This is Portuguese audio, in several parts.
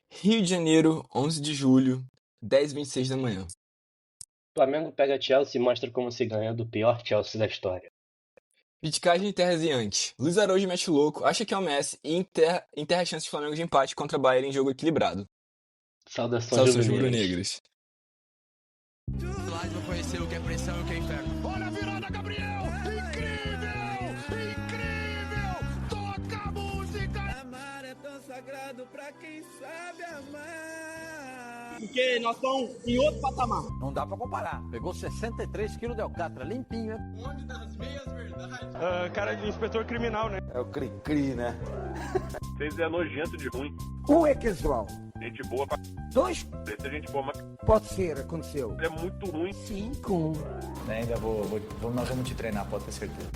Rio de Janeiro, 11 de julho, 10h26 da manhã. Flamengo pega Chelsea e mostra como se ganha do pior Chelsea da história. Politicagem enterra Ziante. Luiz Araújo mete louco, acha que é o Messi e enterra a chance de Flamengo de empate contra Bayern em jogo equilibrado. Saudações Saudações rubro-negras. rubro-negras. Lá vão conhecer o que é pressão e o que é inferno. Olha a virada, Gabriel! Incrível! Incrível! Toca a música! Amar é tão sagrado pra quem sabe amar. Porque nós estamos em outro patamar. Não dá pra comparar. Pegou 63 quilos de alcatra, limpinho, né? Cara de inspetor criminal, né? É o cri-cri, né? Vocês é nojento de ruim. Um é casual. Gente boa pra... Dois, Deve ser gente boa, mas pode ser, aconteceu. é muito ruim. 5. Ainda nós vamos te treinar, pode ter certeza.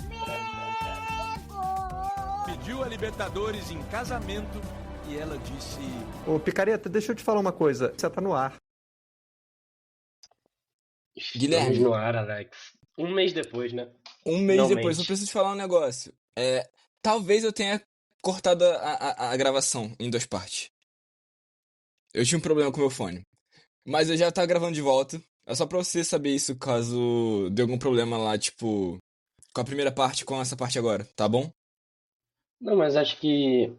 Pediu a Libertadores em casamento e ela disse... Ô, Picareta, deixa eu te falar uma coisa. Você tá no ar. Guilherme. Estamos no ar, Alex. Um mês depois, né? Um mês Finalmente. depois, eu preciso te falar um negócio. Talvez eu tenha cortado a gravação em 2 partes. Eu tinha um problema com o meu fone. Mas eu já tava gravando de volta. É só pra você saber isso caso dê algum problema lá, tipo, com a primeira parte com essa parte agora, tá bom? Não, mas acho que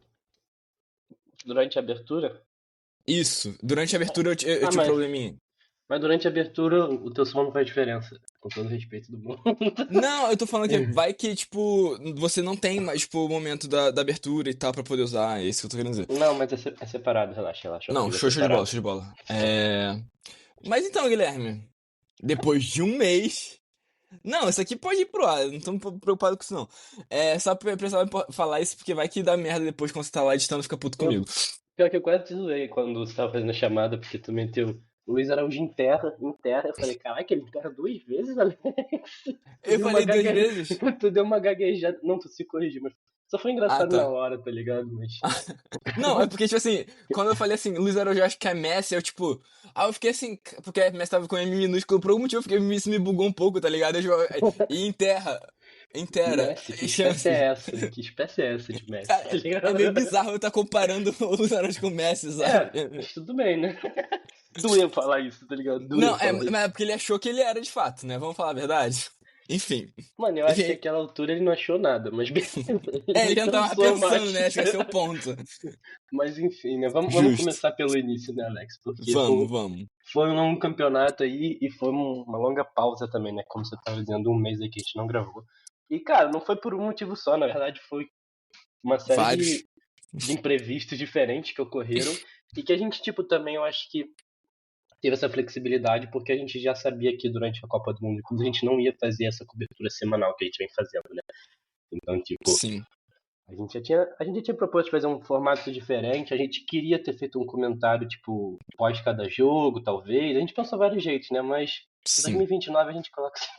durante a abertura... Isso, durante a abertura eu tinha um mas- probleminha. Mas durante a abertura o teu som não faz diferença. Com todo respeito do mundo. Não, eu tô falando que vai que, tipo, você não tem mais, tipo, o momento da abertura e tal pra poder usar, é isso que eu tô querendo dizer. Não, mas é separado, relaxa. Não, Fica show de bola, separado. show de bola. Mas então, Guilherme, depois de um mês... Não, isso aqui pode ir pro ar, eu não tô preocupado com isso não. Só precisava falar isso porque vai que dá merda depois quando você tá lá editando e fica puto comigo. Pior que eu quase te zoei quando você tava fazendo a chamada, porque tu meteu Luiz Araújo em terra. Eu falei, caraca, ele enterra 2 vezes, Alex? Eu falei 2 vezes? Tu deu uma gaguejada. Não, tu se corrigiu, mas só foi engraçado tá. na hora, tá ligado? Mas... Não, é porque, tipo assim, quando eu falei assim, Luiz Araújo acho que é Messi, eu tipo... Aí eu fiquei assim, porque Messi tava com M minúsculo, por algum motivo isso me bugou um pouco, tá ligado? E inteira. Messi, que espécie é essa? Que espécie é essa de Messi? Cara, tá ligado? é meio bizarro eu estar comparando o Luiz Araújo com o Messi, sabe? Mas tudo bem, né? Doeu falar isso, tá ligado? Não, mas é porque ele achou que ele era de fato, né? Vamos falar a verdade. Enfim. Mano, eu acho que naquela altura ele não achou nada, mas beleza. Ele já tava pensou pensando, mais. né? Acho que esse é o ponto. Mas enfim, né? Vamos Justo. começar pelo início, né, Alex? Porque Vamos. foi um campeonato aí e foi uma longa pausa também, né? Como você tava dizendo, um mês aí que a gente não gravou. E, cara, não foi por um motivo só, na verdade foi uma série Vários. de imprevistos diferentes que ocorreram e que a gente, tipo, também eu acho que teve essa flexibilidade porque a gente já sabia que durante a Copa do Mundo de Clubes a gente não ia fazer essa cobertura semanal que a gente vem fazendo, né? Então, tipo, Sim. a gente já tinha proposto fazer um formato diferente, a gente queria ter feito um comentário, tipo, pós cada jogo, talvez. A gente pensou vários jeitos, né? Mas em Sim. 2029 a gente coloca assim.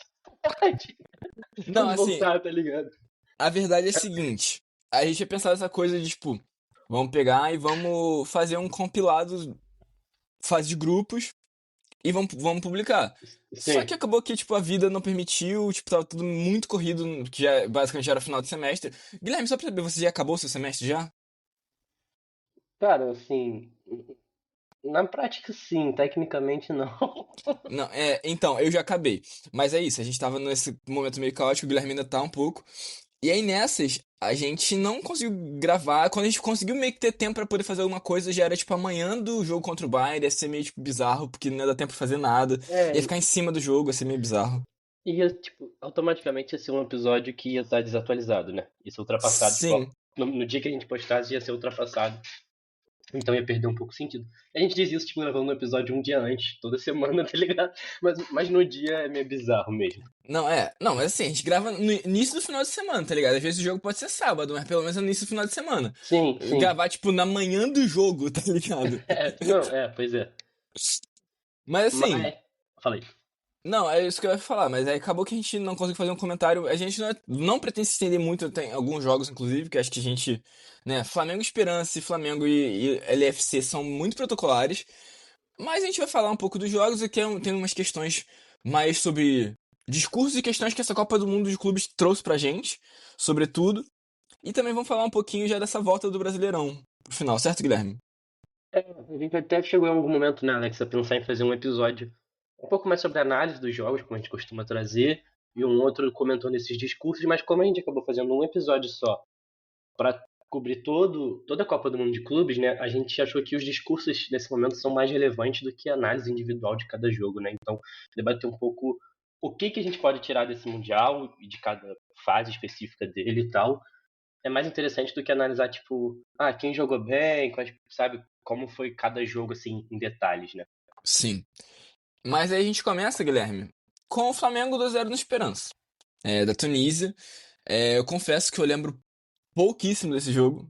Não, Vamos assim, voltar, tá ligado? a verdade é a seguinte. A gente tinha pensado essa coisa de, tipo, vamos pegar e vamos fazer um compilado, fase de grupos, e vamos publicar. Sim. Só que acabou que, tipo, a vida não permitiu, tipo, tava tudo muito corrido, que basicamente já era final de semestre. Guilherme, só pra saber, você já acabou o seu semestre já? Cara, assim, na prática sim, tecnicamente não. Não, então, eu já acabei. Mas é isso, a gente tava nesse momento meio caótico, o Guilherme ainda tá um pouco. E aí nessas, a gente não conseguiu gravar. Quando a gente conseguiu meio que ter tempo pra poder fazer alguma coisa, já era tipo amanhã do jogo contra o Bayern, ia ser meio tipo bizarro, porque não ia dar tempo pra fazer nada. Ia ficar em cima do jogo, ia ser meio bizarro. Ia, tipo, automaticamente ia ser um episódio que ia estar desatualizado, né? Ia ser ultrapassado. Sim. Tipo, no dia que a gente postasse, ia ser ultrapassado. Então ia perder um pouco o sentido. A gente diz isso, tipo, gravando um episódio um dia antes, toda semana, tá ligado? Mas no dia é meio bizarro mesmo. Não, Não, mas assim, a gente grava no início do final de semana, tá ligado? Às vezes o jogo pode ser sábado, mas pelo menos é no início do final de semana. Sim. Gravar, tipo, na manhã do jogo, tá ligado? Pois é. Mas assim. Falei. Não, é isso que eu ia falar, mas aí acabou que a gente não conseguiu fazer um comentário. A gente não pretende se estender muito, tem alguns jogos, inclusive, que acho que a gente, né, Flamengo Esperança e Flamengo e LFC são muito protocolares. Mas a gente vai falar um pouco dos jogos e tem umas questões mais sobre discursos e questões que essa Copa do Mundo de Clubes trouxe pra gente, sobretudo. E também vamos falar um pouquinho já dessa volta do Brasileirão pro final, certo, Guilherme? A gente até chegou em algum momento, né, Alex, a pensar em fazer um episódio um pouco mais sobre a análise dos jogos, como a gente costuma trazer, e um outro comentou nesses discursos, mas como a gente acabou fazendo um episódio só para cobrir toda a Copa do Mundo de Clubes, né, a gente achou que os discursos nesse momento são mais relevantes do que a análise individual de cada jogo, né? Então, debater um pouco o que a gente pode tirar desse Mundial e de cada fase específica dele e tal, é mais interessante do que analisar, tipo, quem jogou bem, sabe, como foi cada jogo, assim, em detalhes, né? Sim. Mas aí a gente começa, Guilherme, com o Flamengo 2-0 no Esperança, da Tunísia. Eu confesso que eu lembro pouquíssimo desse jogo.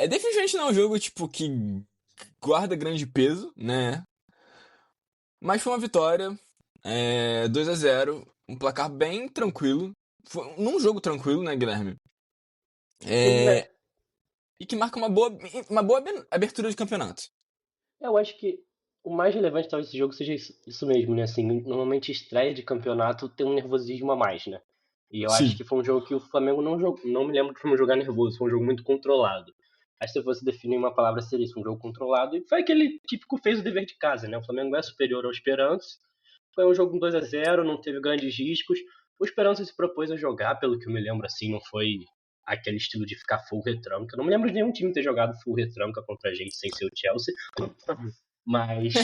Definitivamente não é um jogo, tipo, que guarda grande peso, né? Mas foi uma vitória, 2-0, um placar bem tranquilo. Foi num jogo tranquilo, né, Guilherme? Sim, né? E que marca uma boa abertura de campeonato. Eu acho que o mais relevante talvez desse jogo seja isso mesmo, né? Assim, normalmente estreia de campeonato tem um nervosismo a mais, né? E eu acho Sim. que foi um jogo que o Flamengo não jogou, não me lembro de como jogar nervoso, foi um jogo muito controlado. Acho que se eu fosse definir uma palavra seria isso, um jogo controlado, e foi aquele típico fez o dever de casa, né? O Flamengo é superior ao Esperance, foi um jogo com 2-0, não teve grandes riscos. O Esperance se propôs a jogar, pelo que eu me lembro, assim, não foi aquele estilo de ficar full retranca. Eu não me lembro de nenhum time ter jogado full retranca contra a gente sem ser o Chelsea. Mas,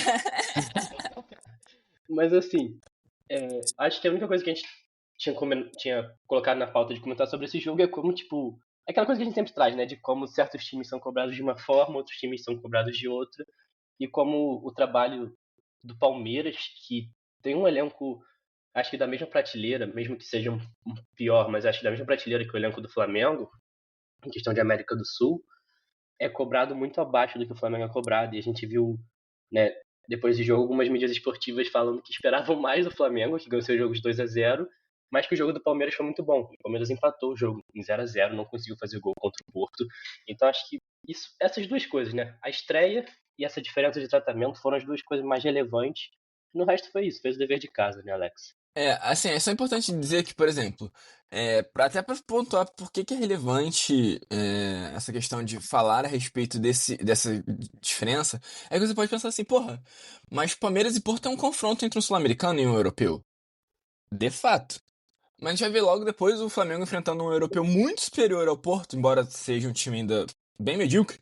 mas assim, acho que a única coisa que a gente tinha colocado na pauta de comentar sobre esse jogo é como, tipo, é aquela coisa que a gente sempre traz, né? De como certos times são cobrados de uma forma, outros times são cobrados de outra. E como o trabalho do Palmeiras, que tem um elenco, acho que da mesma prateleira, mesmo que seja um pior, mas acho que da mesma prateleira que o elenco do Flamengo, em questão de América do Sul, é cobrado muito abaixo do que o Flamengo é cobrado. E a gente viu, né, depois do jogo, algumas mídias esportivas falando que esperavam mais do Flamengo, que ganhou seu jogo de 2-0, mas que o jogo do Palmeiras foi muito bom. O Palmeiras empatou o jogo em 0-0, não conseguiu fazer gol contra o Porto. Então acho que essas duas coisas, né, a estreia e essa diferença de tratamento foram as duas coisas mais relevantes. No resto foi isso, fez o dever de casa, né, Alex? Assim, é só importante dizer que, por exemplo, até para pontuar por que é relevante essa questão de falar a respeito dessa diferença, é que você pode pensar assim, porra, mas Palmeiras e Porto é um confronto entre um sul-americano e um europeu. De fato. Mas a gente vai ver logo depois o Flamengo enfrentando um europeu muito superior ao Porto, embora seja um time ainda bem medíocre,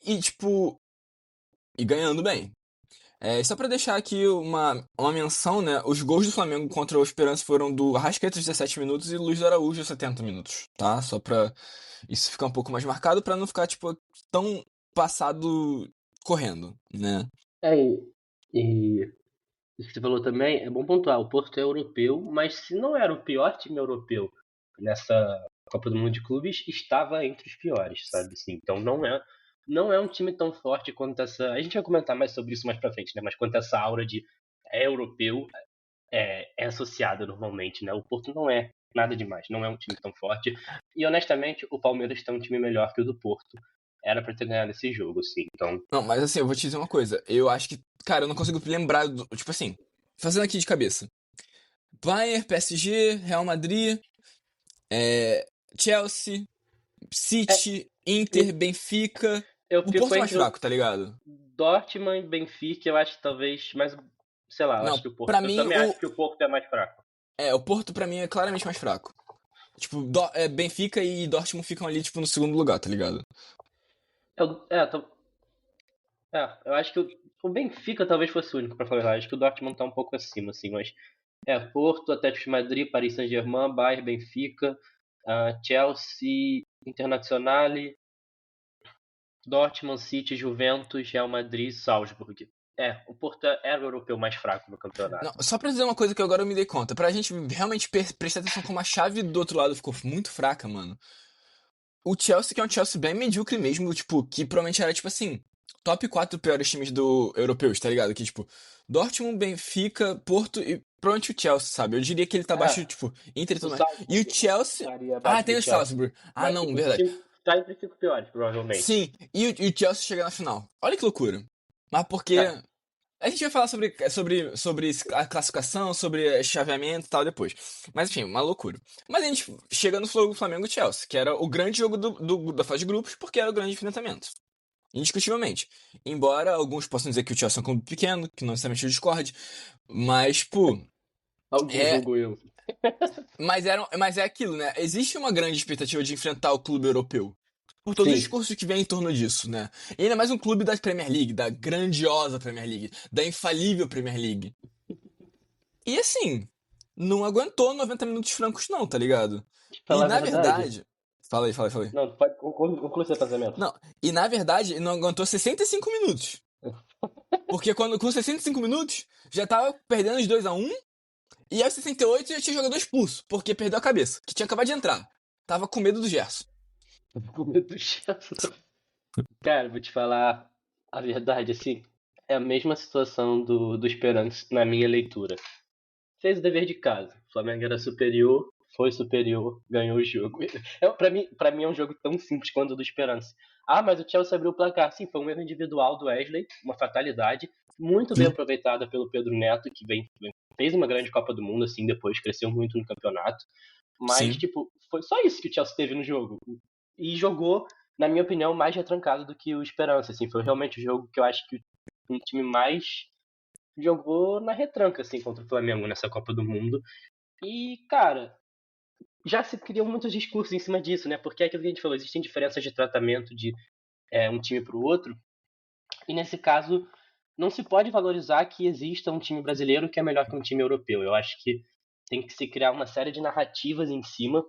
e tipo, e ganhando bem. Só pra deixar aqui uma menção, né? Os gols do Flamengo contra o Esperance foram do Arrascaeta 17 minutos e Luiz Araújo 70 minutos, tá? Só pra isso ficar um pouco mais marcado, pra não ficar, tipo, tão passado correndo, né? E isso que você falou também, é bom pontuar, o Porto é europeu, mas se não era o pior time europeu nessa Copa do Mundo de Clubes, estava entre os piores, sabe? Assim, então não é um time tão forte quanto essa. A gente vai comentar mais sobre isso mais pra frente, né? Mas quanto essa aura de europeu é associada normalmente, né? O Porto não é nada demais, não é um time tão forte. E honestamente, o Palmeiras tem um time melhor que o do Porto. Era pra ter ganhado esse jogo, assim. Então, Não, mas assim, eu vou te dizer uma coisa. Eu acho que, cara, eu não consigo lembrar tipo assim, fazendo aqui de cabeça. Bayern, PSG, Real Madrid, Chelsea, City, Inter, Benfica. eu O fico Porto é mais entre o fraco, tá ligado? Dortmund e Benfica, eu acho que talvez mais. Sei lá, eu acho Não, que o Porto. pra Eu mim, também acho que o Porto é mais fraco. o Porto pra mim é claramente mais fraco. Tipo, Benfica e Dortmund ficam ali, tipo, no segundo lugar, tá ligado? Eu, é, tô- eu acho que o Benfica talvez fosse o único, pra falar a verdade. Acho que o Dortmund tá um pouco acima, assim, mas. Porto, Atlético de Madrid, Paris Saint-Germain, Bayern, Benfica, Chelsea, Internazionale, Dortmund, City, Juventus, Real Madrid, Salzburg. O Porto era o europeu mais fraco no Não, campeonato. só pra dizer uma coisa que agora eu me dei conta. Pra gente realmente prestar atenção como a chave do outro lado ficou muito fraca, mano. O Chelsea, que é um Chelsea bem medíocre mesmo, tipo, que provavelmente era, tipo assim, top 4 piores times do europeus, tá ligado? Que, tipo, Dortmund, Benfica, Porto e provavelmente o Chelsea, sabe? Eu diria que ele tá abaixo, tipo, Inter e O tudo mais. E o Salzburg Chelsea... estaria Ah, abaixo tem do o Chelsea. Salzburg. Ah, Mas, não, tipo, verdade. tá entre os 5 piores, provavelmente. Sim, e o Chelsea chega na final. Olha que loucura. Mas porque... É, A gente vai falar sobre a classificação, sobre chaveamento e tal depois. Mas enfim, uma loucura. Mas a gente chega no Flamengo e Chelsea, que era o grande jogo da fase de grupos, porque era o grande enfrentamento. Indiscutivelmente. Embora alguns possam dizer que o Chelsea é um clube pequeno, que não necessariamente eu discorde, mas, pô, Algum é, jogo eu. mas é aquilo, né? Existe uma grande expectativa de enfrentar o clube europeu. Por todos os Sim. discursos que vêm em torno disso, né? E ainda mais um clube da Premier League, da grandiosa Premier League, da infalível Premier League. E assim, não aguentou 90 minutos francos não, tá ligado? Te E falar a na verdade. verdade... Fala aí, fala aí, fala aí. Não, pode concluir seu pensamento. Não, e na verdade não aguentou 65 minutos. Porque com 65 minutos, já tava perdendo de 2-1, e aos 68 já tinha jogador expulso, porque perdeu a cabeça, que tinha acabado de entrar. Tava com medo do Gerson. Com medo do Chelsea. Cara, vou te falar a verdade, assim, é a mesma situação do Esperance na minha leitura. Fez o dever de casa. O Flamengo era superior, foi superior, ganhou o jogo. Pra mim é um jogo tão simples quanto o do Esperance. Ah, mas o Chelsea abriu o placar. Sim, foi um erro individual do Wesley, uma fatalidade, muito bem aproveitada pelo Pedro Neto, que fez uma grande Copa do Mundo, assim, depois cresceu muito no campeonato. Mas, Sim. tipo, foi só isso que o Chelsea teve no jogo. E jogou, na minha opinião, mais retrancado do que o Esperance, assim. Foi realmente o jogo que eu acho que o time mais jogou na retranca, assim, contra o Flamengo nessa Copa do Mundo. E, cara, já se criam muitos discursos em cima disso, né? Porque é aquilo que a gente falou, existem diferenças de tratamento de um time para o outro. E nesse caso, não se pode valorizar que exista um time brasileiro que é melhor que um time europeu. Eu acho que tem que se criar uma série de narrativas em cima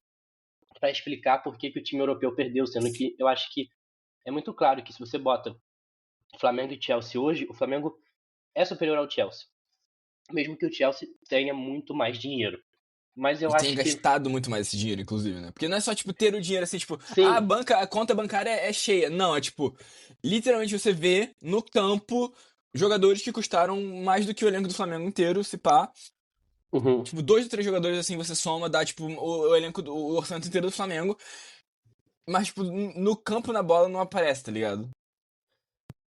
para explicar por que o time europeu perdeu, sendo que eu acho que é muito claro que se você bota Flamengo e Chelsea hoje, o Flamengo é superior ao Chelsea. Mesmo que o Chelsea tenha muito mais dinheiro. Mas eu E tenha acho que. gastado muito mais esse dinheiro, inclusive, né? Porque não é só, tipo, ter o dinheiro assim, tipo, Sim. a conta bancária é cheia. Não, é tipo, literalmente você vê no campo jogadores que custaram mais do que o elenco do Flamengo inteiro, se pá. Uhum. Tipo, 2 ou 3 jogadores assim você soma, dá, tipo, o elenco, o orçamento inteiro do Flamengo. Mas, tipo, no campo, na bola, não aparece, tá ligado?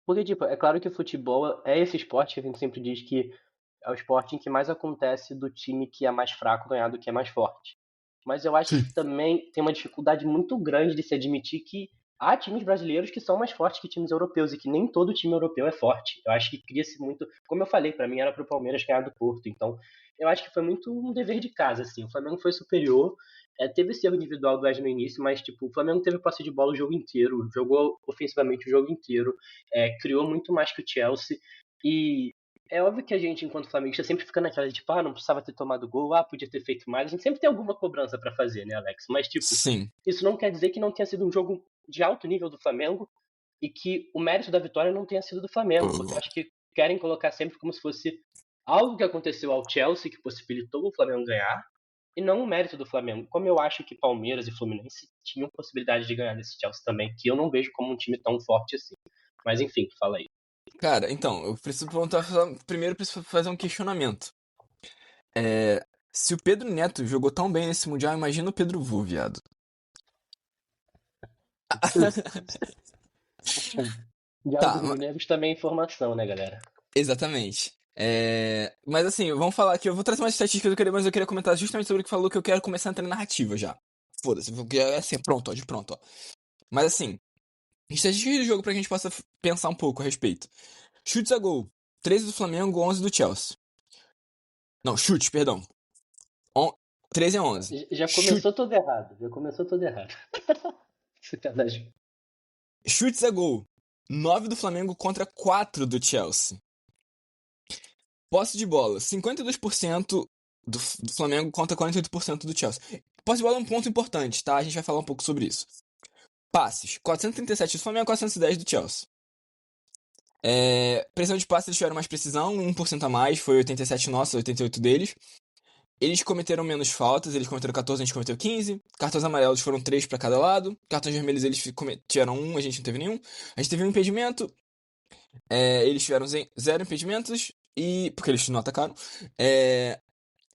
Porque, tipo, é claro que o futebol é esse esporte que a gente sempre diz que é o esporte em que mais acontece do time que é mais fraco ganhar do que é mais forte. Mas eu acho que também tem uma dificuldade muito grande de se admitir que há times brasileiros que são mais fortes que times europeus e que nem todo time europeu é forte. Eu acho que cria-se muito, como eu falei, pra mim era pro Palmeiras ganhar do Porto. Então, eu acho que foi muito um dever de casa, assim. O Flamengo foi superior, teve esse erro individual do Wesley no início, mas tipo, o Flamengo teve posse de bola o jogo inteiro, jogou ofensivamente o jogo inteiro, criou muito mais que o Chelsea e é óbvio que a gente, enquanto flamenguista, sempre fica naquela de tipo, não precisava ter tomado gol, podia ter feito mais. A gente sempre tem alguma cobrança pra fazer, né, Alex? Mas, tipo, Sim. isso não quer dizer que não tenha sido um jogo de alto nível do Flamengo e que o mérito da vitória não tenha sido do Flamengo, porque eu acho que querem colocar sempre como se fosse algo que aconteceu ao Chelsea que possibilitou o Flamengo ganhar e não o mérito do Flamengo. Como eu acho que Palmeiras e Fluminense tinham possibilidade de ganhar desse Chelsea também, que eu não vejo como um time tão forte assim. Mas, enfim, fala aí. Cara, então, eu preciso perguntar, primeiro eu preciso fazer um questionamento. Se o Pedro Neto jogou tão bem nesse Mundial, imagina o Pedro Vu, viado. Diário do Tá, Rio Neves também é informação, né, galera? exatamente. Mas assim, vamos falar aqui, eu vou trazer umas estatísticas, mas eu queria comentar justamente sobre o que falou, que eu quero começar a entrar na narrativa já. Foda-se, porque é assim, pronto, ó, de pronto, ó. Mas assim, estatísticas do jogo pra que a gente possa pensar um pouco a respeito. Chutes a gol, 13 do Flamengo, 11 do Chelsea. Não, chutes, perdão. 13 a 11. Já começou tudo errado. Já começou tudo errado. Sacanagem. Chutes a gol, 9 do Flamengo contra 4 do Chelsea. Posse de bola, 52% do Flamengo contra 48% do Chelsea. Posse de bola é um ponto importante, tá? A gente vai falar um pouco sobre isso. Passes, 437 do Flamengo, 410 do Chelsea. Pressão de passe, eles tiveram mais precisão, 1% a mais, foi 87 nossa, 88 deles. Eles cometeram menos faltas, eles cometeram 14, a gente cometeu 15. Cartões amarelos foram 3 pra cada lado. Cartões vermelhos eles tiveram 1, a gente não teve nenhum. A gente teve um impedimento. Eles tiveram 0 impedimentos, porque eles não atacaram.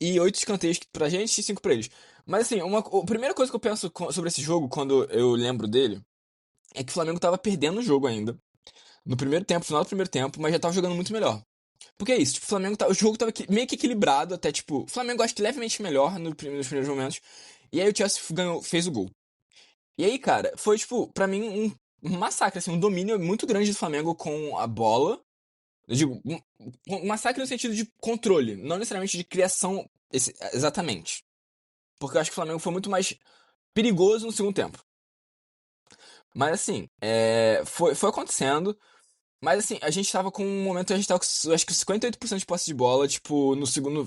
E 8 escanteios pra gente e 5 pra eles. Mas assim, a primeira coisa que eu penso sobre esse jogo, quando eu lembro dele, é que o Flamengo tava perdendo o jogo ainda. No primeiro tempo, final do primeiro tempo, mas já tava jogando muito melhor. Porque é isso, tipo, o jogo tava meio que equilibrado, até tipo, o Flamengo acho que levemente melhor nos primeiros momentos. E aí o Chelsea fez o gol. E aí, cara, foi tipo, pra mim, um massacre, assim, um domínio muito grande do Flamengo com a bola. Eu digo, um massacre no sentido de controle, não necessariamente de criação exatamente. Porque eu acho que o Flamengo foi muito mais perigoso no segundo tempo. Mas assim, foi acontecendo. Mas assim, a gente tava com um momento, a gente tava com, acho que 58% de posse de bola, tipo,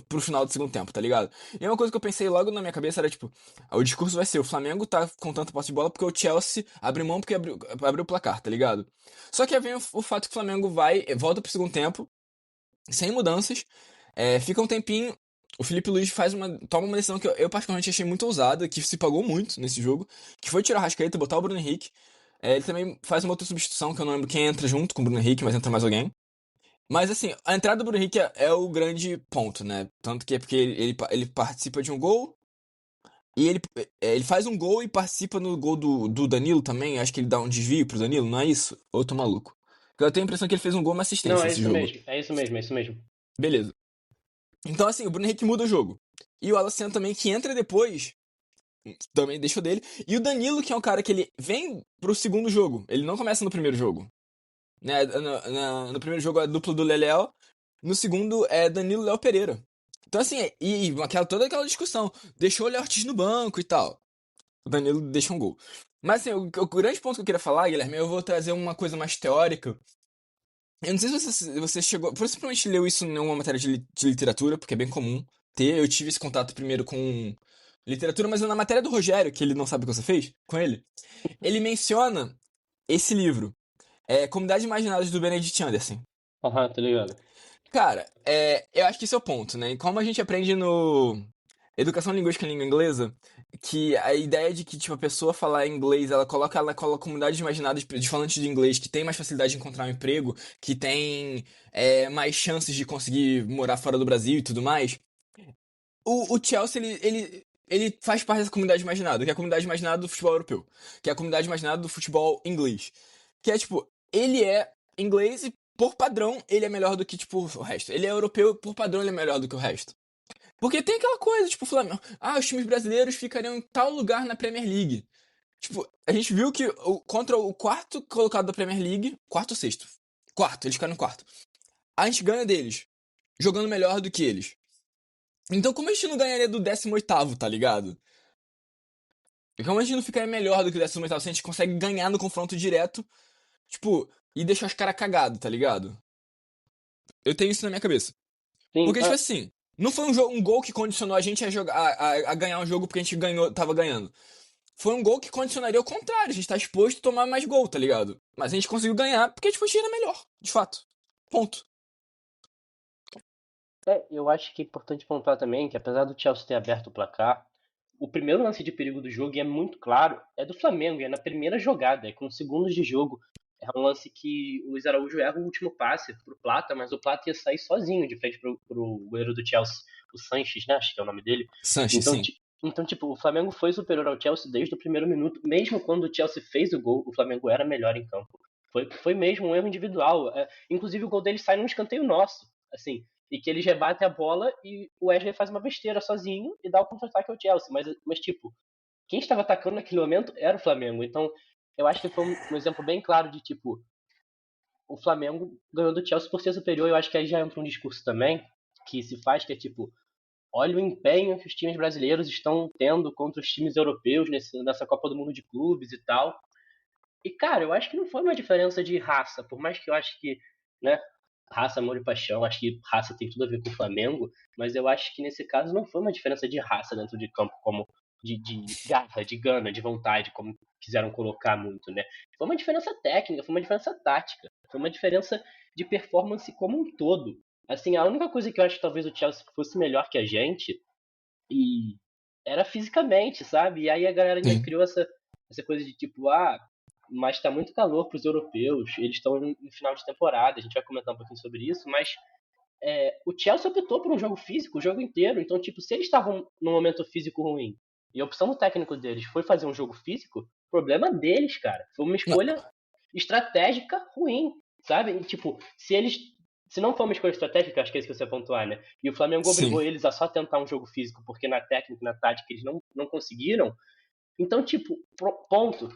pro final do segundo tempo, tá ligado? E uma coisa que eu pensei logo na minha cabeça era, tipo, o discurso vai ser, o Flamengo tá com tanta posse de bola porque o Chelsea abriu mão porque abriu o placar, tá ligado? Só que aí vem o fato que o Flamengo volta pro segundo tempo, sem mudanças, fica um tempinho, o Felipe Luiz toma uma decisão que eu particularmente achei muito ousada, que se pagou muito nesse jogo, que foi tirar o Rascaeta e botar o Bruno Henrique. Ele também faz uma outra substituição, que eu não lembro quem entra junto com o Bruno Henrique, mas entra mais alguém. Mas assim, a entrada do Bruno Henrique é o grande ponto, né? Tanto que é porque ele participa de um gol, e ele faz um gol e participa no gol do Danilo também. Acho que ele dá um desvio pro Danilo, não é isso? Ou eu tô maluco? Porque eu tenho a impressão que ele fez um gol e uma assistência Não, é nesse isso jogo. mesmo, é isso mesmo, é isso mesmo. Beleza. Então assim, o Bruno Henrique muda o jogo. E o Alessandro também, que entra depois, também deixou dele. E o Danilo, que é um cara que ele vem pro segundo jogo. Ele não começa no primeiro jogo. Né? No primeiro jogo é a dupla do Leléo. No segundo é Danilo Léo Pereira. Então assim, toda aquela discussão. Deixou o Léo Ortiz no banco e tal. O Danilo deixa um gol. Mas assim, o grande ponto que eu queria falar, Guilherme, eu vou trazer uma coisa mais teórica. Eu não sei se você chegou. Principalmente leu isso em uma matéria de literatura, porque é bem comum ter. Eu tive esse contato primeiro com literatura, mas na matéria do Rogério, que ele não sabe o que você fez com ele, ele menciona esse livro. Comunidades Imaginadas do Benedict Anderson. Aham, tá ligado. Cara, eu acho que esse é o ponto, né? E como a gente aprende no Educação Linguística em Língua Inglesa, que a ideia de que, tipo, a pessoa falar inglês, ela coloca comunidades imaginadas de falantes de inglês que tem mais facilidade de encontrar um emprego, que tem mais chances de conseguir morar fora do Brasil e tudo mais. O Chelsea, ele faz parte dessa comunidade imaginada, que é a comunidade imaginada do futebol europeu, que é a comunidade imaginada do futebol inglês. Que é, tipo, ele é inglês e, por padrão, ele é melhor do que, tipo, o resto. Ele é europeu, por padrão, ele é melhor do que o resto. Porque tem aquela coisa, tipo, o Flamengo. Os times brasileiros ficariam em tal lugar na Premier League. Tipo, a gente viu que contra o quarto colocado da Premier League, quarto ou sexto? Quarto, eles ficaram no quarto. A gente ganha deles, jogando melhor do que eles. Então como a gente não ganharia do 18º, tá ligado? Como a gente não ficaria melhor do que o 18º se a gente consegue ganhar no confronto direto, tipo, e deixar os caras cagados, tá ligado? Eu tenho isso na minha cabeça. Sim, Porque, tipo assim, não foi um gol que condicionou a gente a ganhar um jogo porque a gente tava ganhando. Foi um gol que condicionaria o contrário. A gente tá exposto a tomar mais gol, tá ligado? Mas a gente conseguiu ganhar porque tipo, a gente era melhor, de fato. Ponto. Eu acho que é importante pontuar também que apesar do Chelsea ter aberto o placar, o primeiro lance de perigo do jogo, e é muito claro, é do Flamengo, é na primeira jogada, é com segundos de jogo. É um lance que o Luiz Araújo erra o último passe pro Plata, mas o Plata ia sair sozinho de frente pro goleiro do Chelsea, o Sanches, né? Acho que é o nome dele. Sanches, então, sim. Então, tipo, o Flamengo foi superior ao Chelsea desde o primeiro minuto. Mesmo quando o Chelsea fez o gol, o Flamengo era melhor em campo. Foi mesmo um erro individual. Inclusive, o gol dele sai num escanteio nosso, assim. E que eles rebatem a bola e o Wesley faz uma besteira sozinho e dá o contra-ataque ao Chelsea. Mas, tipo, quem estava atacando naquele momento era o Flamengo. Então, eu acho que foi um exemplo bem claro de, tipo, o Flamengo ganhou do Chelsea por ser superior. Eu acho que aí já entra um discurso também que se faz, que é, tipo, olha o empenho que os times brasileiros estão tendo contra os times europeus nessa Copa do Mundo de Clubes e tal. E, cara, eu acho que não foi uma diferença de raça. Por mais que eu acho que, né, raça, amor e paixão, acho que raça tem tudo a ver com o Flamengo, mas eu acho que nesse caso não foi uma diferença de raça dentro de campo, como de garra, de gana, de vontade, como quiseram colocar muito, né? Foi uma diferença técnica, foi uma diferença tática, foi uma diferença de performance como um todo. Assim, a única coisa que eu acho que talvez o Chelsea fosse melhor que a gente e era fisicamente, sabe? E aí a galera ainda criou essa coisa de tipo, mas tá muito calor pros europeus, eles estão em final de temporada, a gente vai comentar um pouquinho sobre isso, mas o Chelsea optou por um jogo físico o jogo inteiro, então, tipo, se eles estavam num momento físico ruim e a opção do técnico deles foi fazer um jogo físico, problema deles, cara. Foi uma escolha estratégica ruim, sabe? E, tipo, se não for uma escolha estratégica, acho que é isso que você vai pontuar, né? E o Flamengo obrigou eles a só tentar um jogo físico, porque na técnica, na tática, eles não conseguiram. Então, tipo, ponto.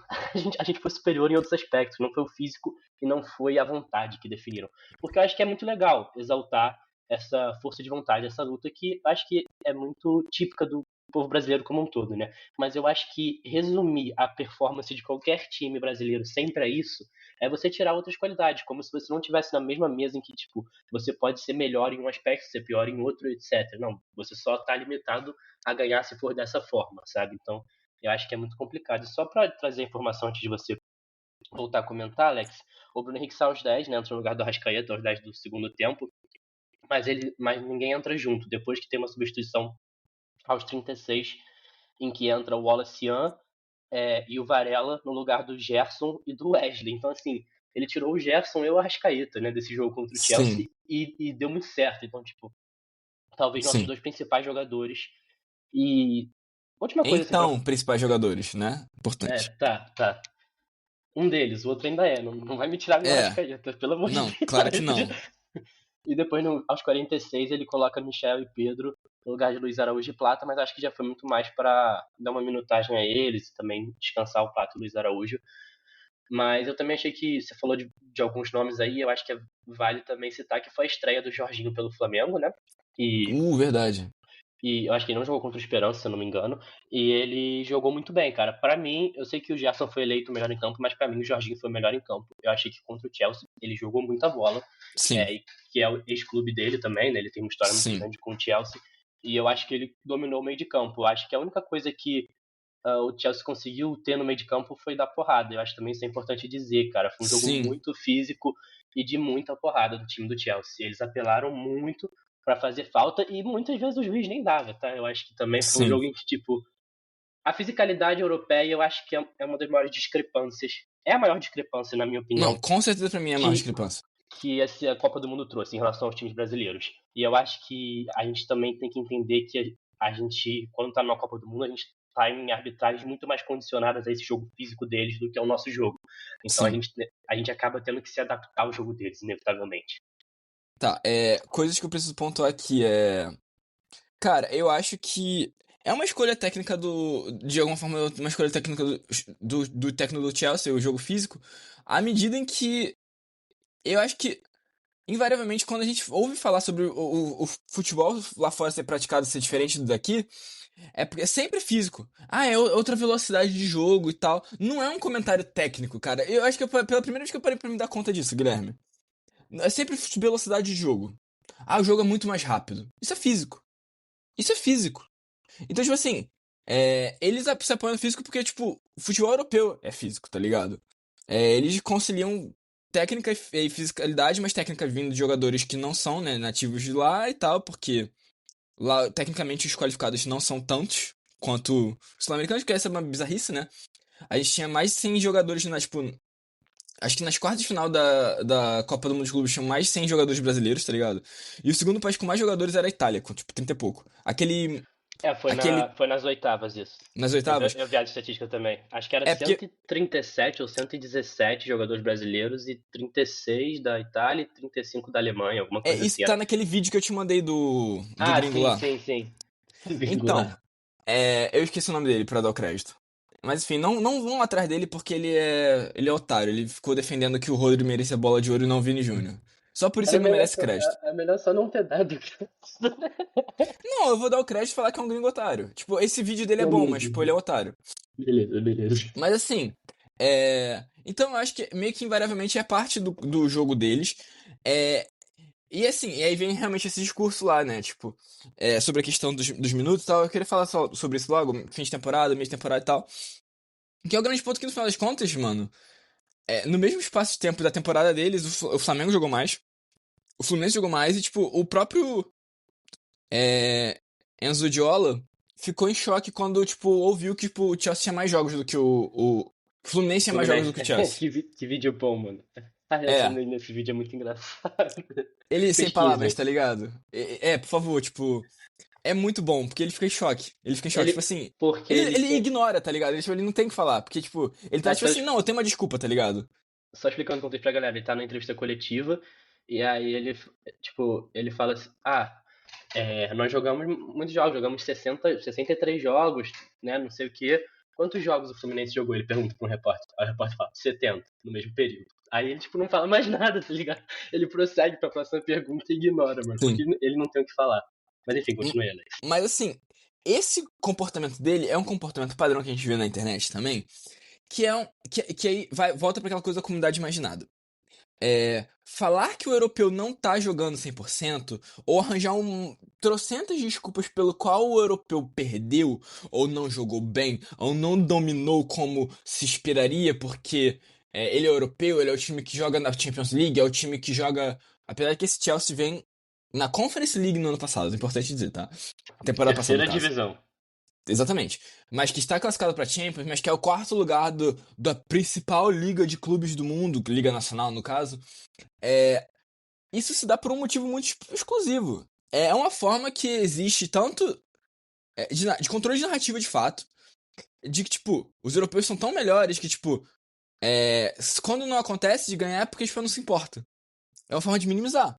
A gente foi superior em outros aspectos. Não foi o físico e não foi a vontade que definiram. Porque eu acho que é muito legal exaltar essa força de vontade, essa luta que eu acho que é muito típica do povo brasileiro como um todo, né? Mas eu acho que resumir a performance de qualquer time brasileiro sempre a isso é você tirar outras qualidades, como se você não estivesse na mesma mesa em que, tipo, você pode ser melhor em um aspecto, ser pior em outro, etc. Não, você só tá limitado a ganhar se for dessa forma, sabe? Então, eu acho que é muito complicado. E só para trazer a informação antes de você voltar a comentar, Alex, o Bruno Henrique sai aos 10, né? Entra no lugar do Arrascaeta aos 10 do segundo tempo, mas ninguém entra junto. Depois que tem uma substituição aos 36, em que entra o Wallace e o Varela no lugar do Gerson e do Wesley. Então, assim, ele tirou o Gerson e o Arrascaeta, né, desse jogo contra o Chelsea Sim, e deu muito certo. Então, tipo, talvez nossos sim. dois principais jogadores. E última coisa, assim, Então, principais jogadores, né? Importante. tá. Um deles, o outro ainda é. Não vai me tirar meu É, Arrascaeta, pelo amor de não, claro que Deus. não. E depois, aos 46, ele coloca Michel e Pedro no lugar de Luiz Araújo e Plata, mas acho que já foi muito mais para dar uma minutagem a eles e também descansar o Plata e o Luiz Araújo. Mas eu também achei que você falou de alguns nomes aí, eu acho que vale também citar que foi a estreia do Jorginho pelo Flamengo, né? E Verdade. e eu acho que ele não jogou contra o Esperança, se eu não me engano. E ele jogou muito bem, cara. Pra mim, eu sei que o Gerson foi eleito o melhor em campo, mas pra mim o Jorginho foi o melhor em campo. Eu achei que contra o Chelsea ele jogou muita bola, Sim, que é o ex-clube dele também, né? Ele tem uma história muito sim, grande com o Chelsea. E eu acho que ele dominou o meio de campo. Eu acho que a única coisa que o Chelsea conseguiu ter no meio de campo foi dar porrada. Eu acho também isso é importante dizer, cara. Foi um jogo sim, muito físico e de muita porrada do time do Chelsea. Eles apelaram muito pra fazer falta e muitas vezes o juiz nem dava, tá? Eu acho que também foi um sim. jogo em que, tipo, a fisicalidade europeia eu acho que é uma das maiores discrepâncias. É a maior discrepância, na minha Não, opinião, com certeza pra mim é a maior que, discrepância. que essa Copa do Mundo trouxe em relação aos times brasileiros. E eu acho que a gente também tem que entender que a gente, quando tá numa Copa do Mundo, a gente tá em arbitragens muito mais condicionadas a esse jogo físico deles do que ao nosso jogo. Então Sim. a gente acaba tendo que se adaptar ao jogo deles, inevitavelmente. Tá, coisas que eu preciso pontuar aqui Cara, eu acho que é uma escolha técnica de alguma forma, uma escolha técnica do técnico do Chelsea, o jogo físico, à medida em que eu acho que, invariavelmente, quando a gente ouve falar sobre o futebol lá fora ser praticado ser diferente do daqui, é porque é sempre físico. Ah, é outra velocidade de jogo e tal. Não é um comentário técnico, cara. Eu acho que pela primeira vez que eu parei pra me dar conta disso, Guilherme. É sempre velocidade de jogo. Ah, o jogo é muito mais rápido. Isso é físico. Isso é físico. Então, tipo assim, eles se apoiam no físico porque, tipo, o futebol europeu é físico, tá ligado? Eles conciliam técnica e fisicalidade, mas técnica vindo de jogadores que não são, né, nativos de lá e tal, porque lá, tecnicamente, os qualificados não são tantos quanto os sul-americanos, que essa é uma bizarrice, né? A gente tinha mais de 100 jogadores tipo, acho que nas quartas de final da Copa do Mundo de Clubes tinham mais de 100 jogadores brasileiros, tá ligado? E o segundo país com mais jogadores era a Itália, com tipo 30 e pouco. Aquele Foi nas oitavas isso. nas Eu, oitavas. eu vi a estatística também. Acho que era É porque 137 ou 117 jogadores brasileiros e 36 da Itália e 35 da Alemanha, alguma coisa isso assim. tá naquele vídeo que eu te mandei do Ah, gringo sim, lá. sim, sim. Então, Vírgula. eu esqueci o nome dele pra dar o crédito. Mas enfim, não vão atrás dele porque ele é otário. Ele ficou defendendo que o Rodri merecia bola de ouro e não o Vini Júnior. Só por isso Era ele não melhor, merece crédito. é melhor só não ter dado. Não, eu vou dar o crédito e falar que é um gringo otário. Tipo, esse vídeo dele é bom, mas tipo, Beleza, ele é otário. beleza. Mas assim, então eu acho que meio que invariavelmente é parte do jogo deles. É, e assim, e aí vem realmente esse discurso lá, né? Tipo, sobre a questão dos minutos e tal. Eu queria falar só sobre isso logo, fim de temporada, meio de temporada e tal. Que é o grande ponto que no final das contas, mano, no mesmo espaço de tempo da temporada deles, o Flamengo jogou mais, o Fluminense jogou mais e, tipo, o próprio é, Enzo Diola ficou em choque quando, tipo, ouviu que tipo, o Chelsea tinha mais jogos do que o Fluminense tinha mais jogos do Fluminense. que o Chelsea. Que vídeo bom, mano. A reação É, dele nesse vídeo é muito engraçado. ele sem palavras, Pesquisem. tá ligado? Por favor, tipo, é muito bom, porque ele fica em choque. Ele fica em choque, tipo Ele, assim. porque Ele ignora, tá ligado? Ele não tem o que falar, porque, tipo, ele tá é, tipo só, assim, não, eu tenho uma desculpa, tá ligado? só explicando o contexto pra galera, ele tá na entrevista coletiva e aí ele fala assim, nós jogamos muitos jogos, jogamos 63 jogos, né, não sei o quê. quantos jogos o Fluminense jogou? Ele pergunta pra um repórter. Aí o repórter fala, 70, no mesmo período. Aí ele, tipo, não fala mais nada, tá ligado? Ele prossegue pra próxima pergunta e ignora, mano. Sim. Porque ele não tem o que falar. Mas enfim, continue, Alex. Mas assim, esse comportamento dele é um comportamento padrão que a gente vê na internet também, que é que aí volta pra aquela coisa da comunidade imaginada. Falar que o europeu não tá jogando 100% ou arranjar trocentas desculpas pelo qual o europeu perdeu ou não jogou bem ou não dominou como se esperaria porque ele é europeu, ele é o time que joga na Champions League, é o time que joga... Apesar que esse Chelsea vem na Conference League no ano passado, é importante dizer, tá? Temporada passada, Terceira no caso. divisão. Exatamente. Mas que está classificado para Champions, mas que é o quarto lugar da principal liga de clubes do mundo, Liga Nacional no caso. Isso se dá por um motivo muito exclusivo. É uma forma que existe tanto de controle de narrativa de fato, de que, tipo, os europeus são tão melhores que, tipo, quando não acontece de ganhar é porque, tipo, não se importa. É uma forma de minimizar.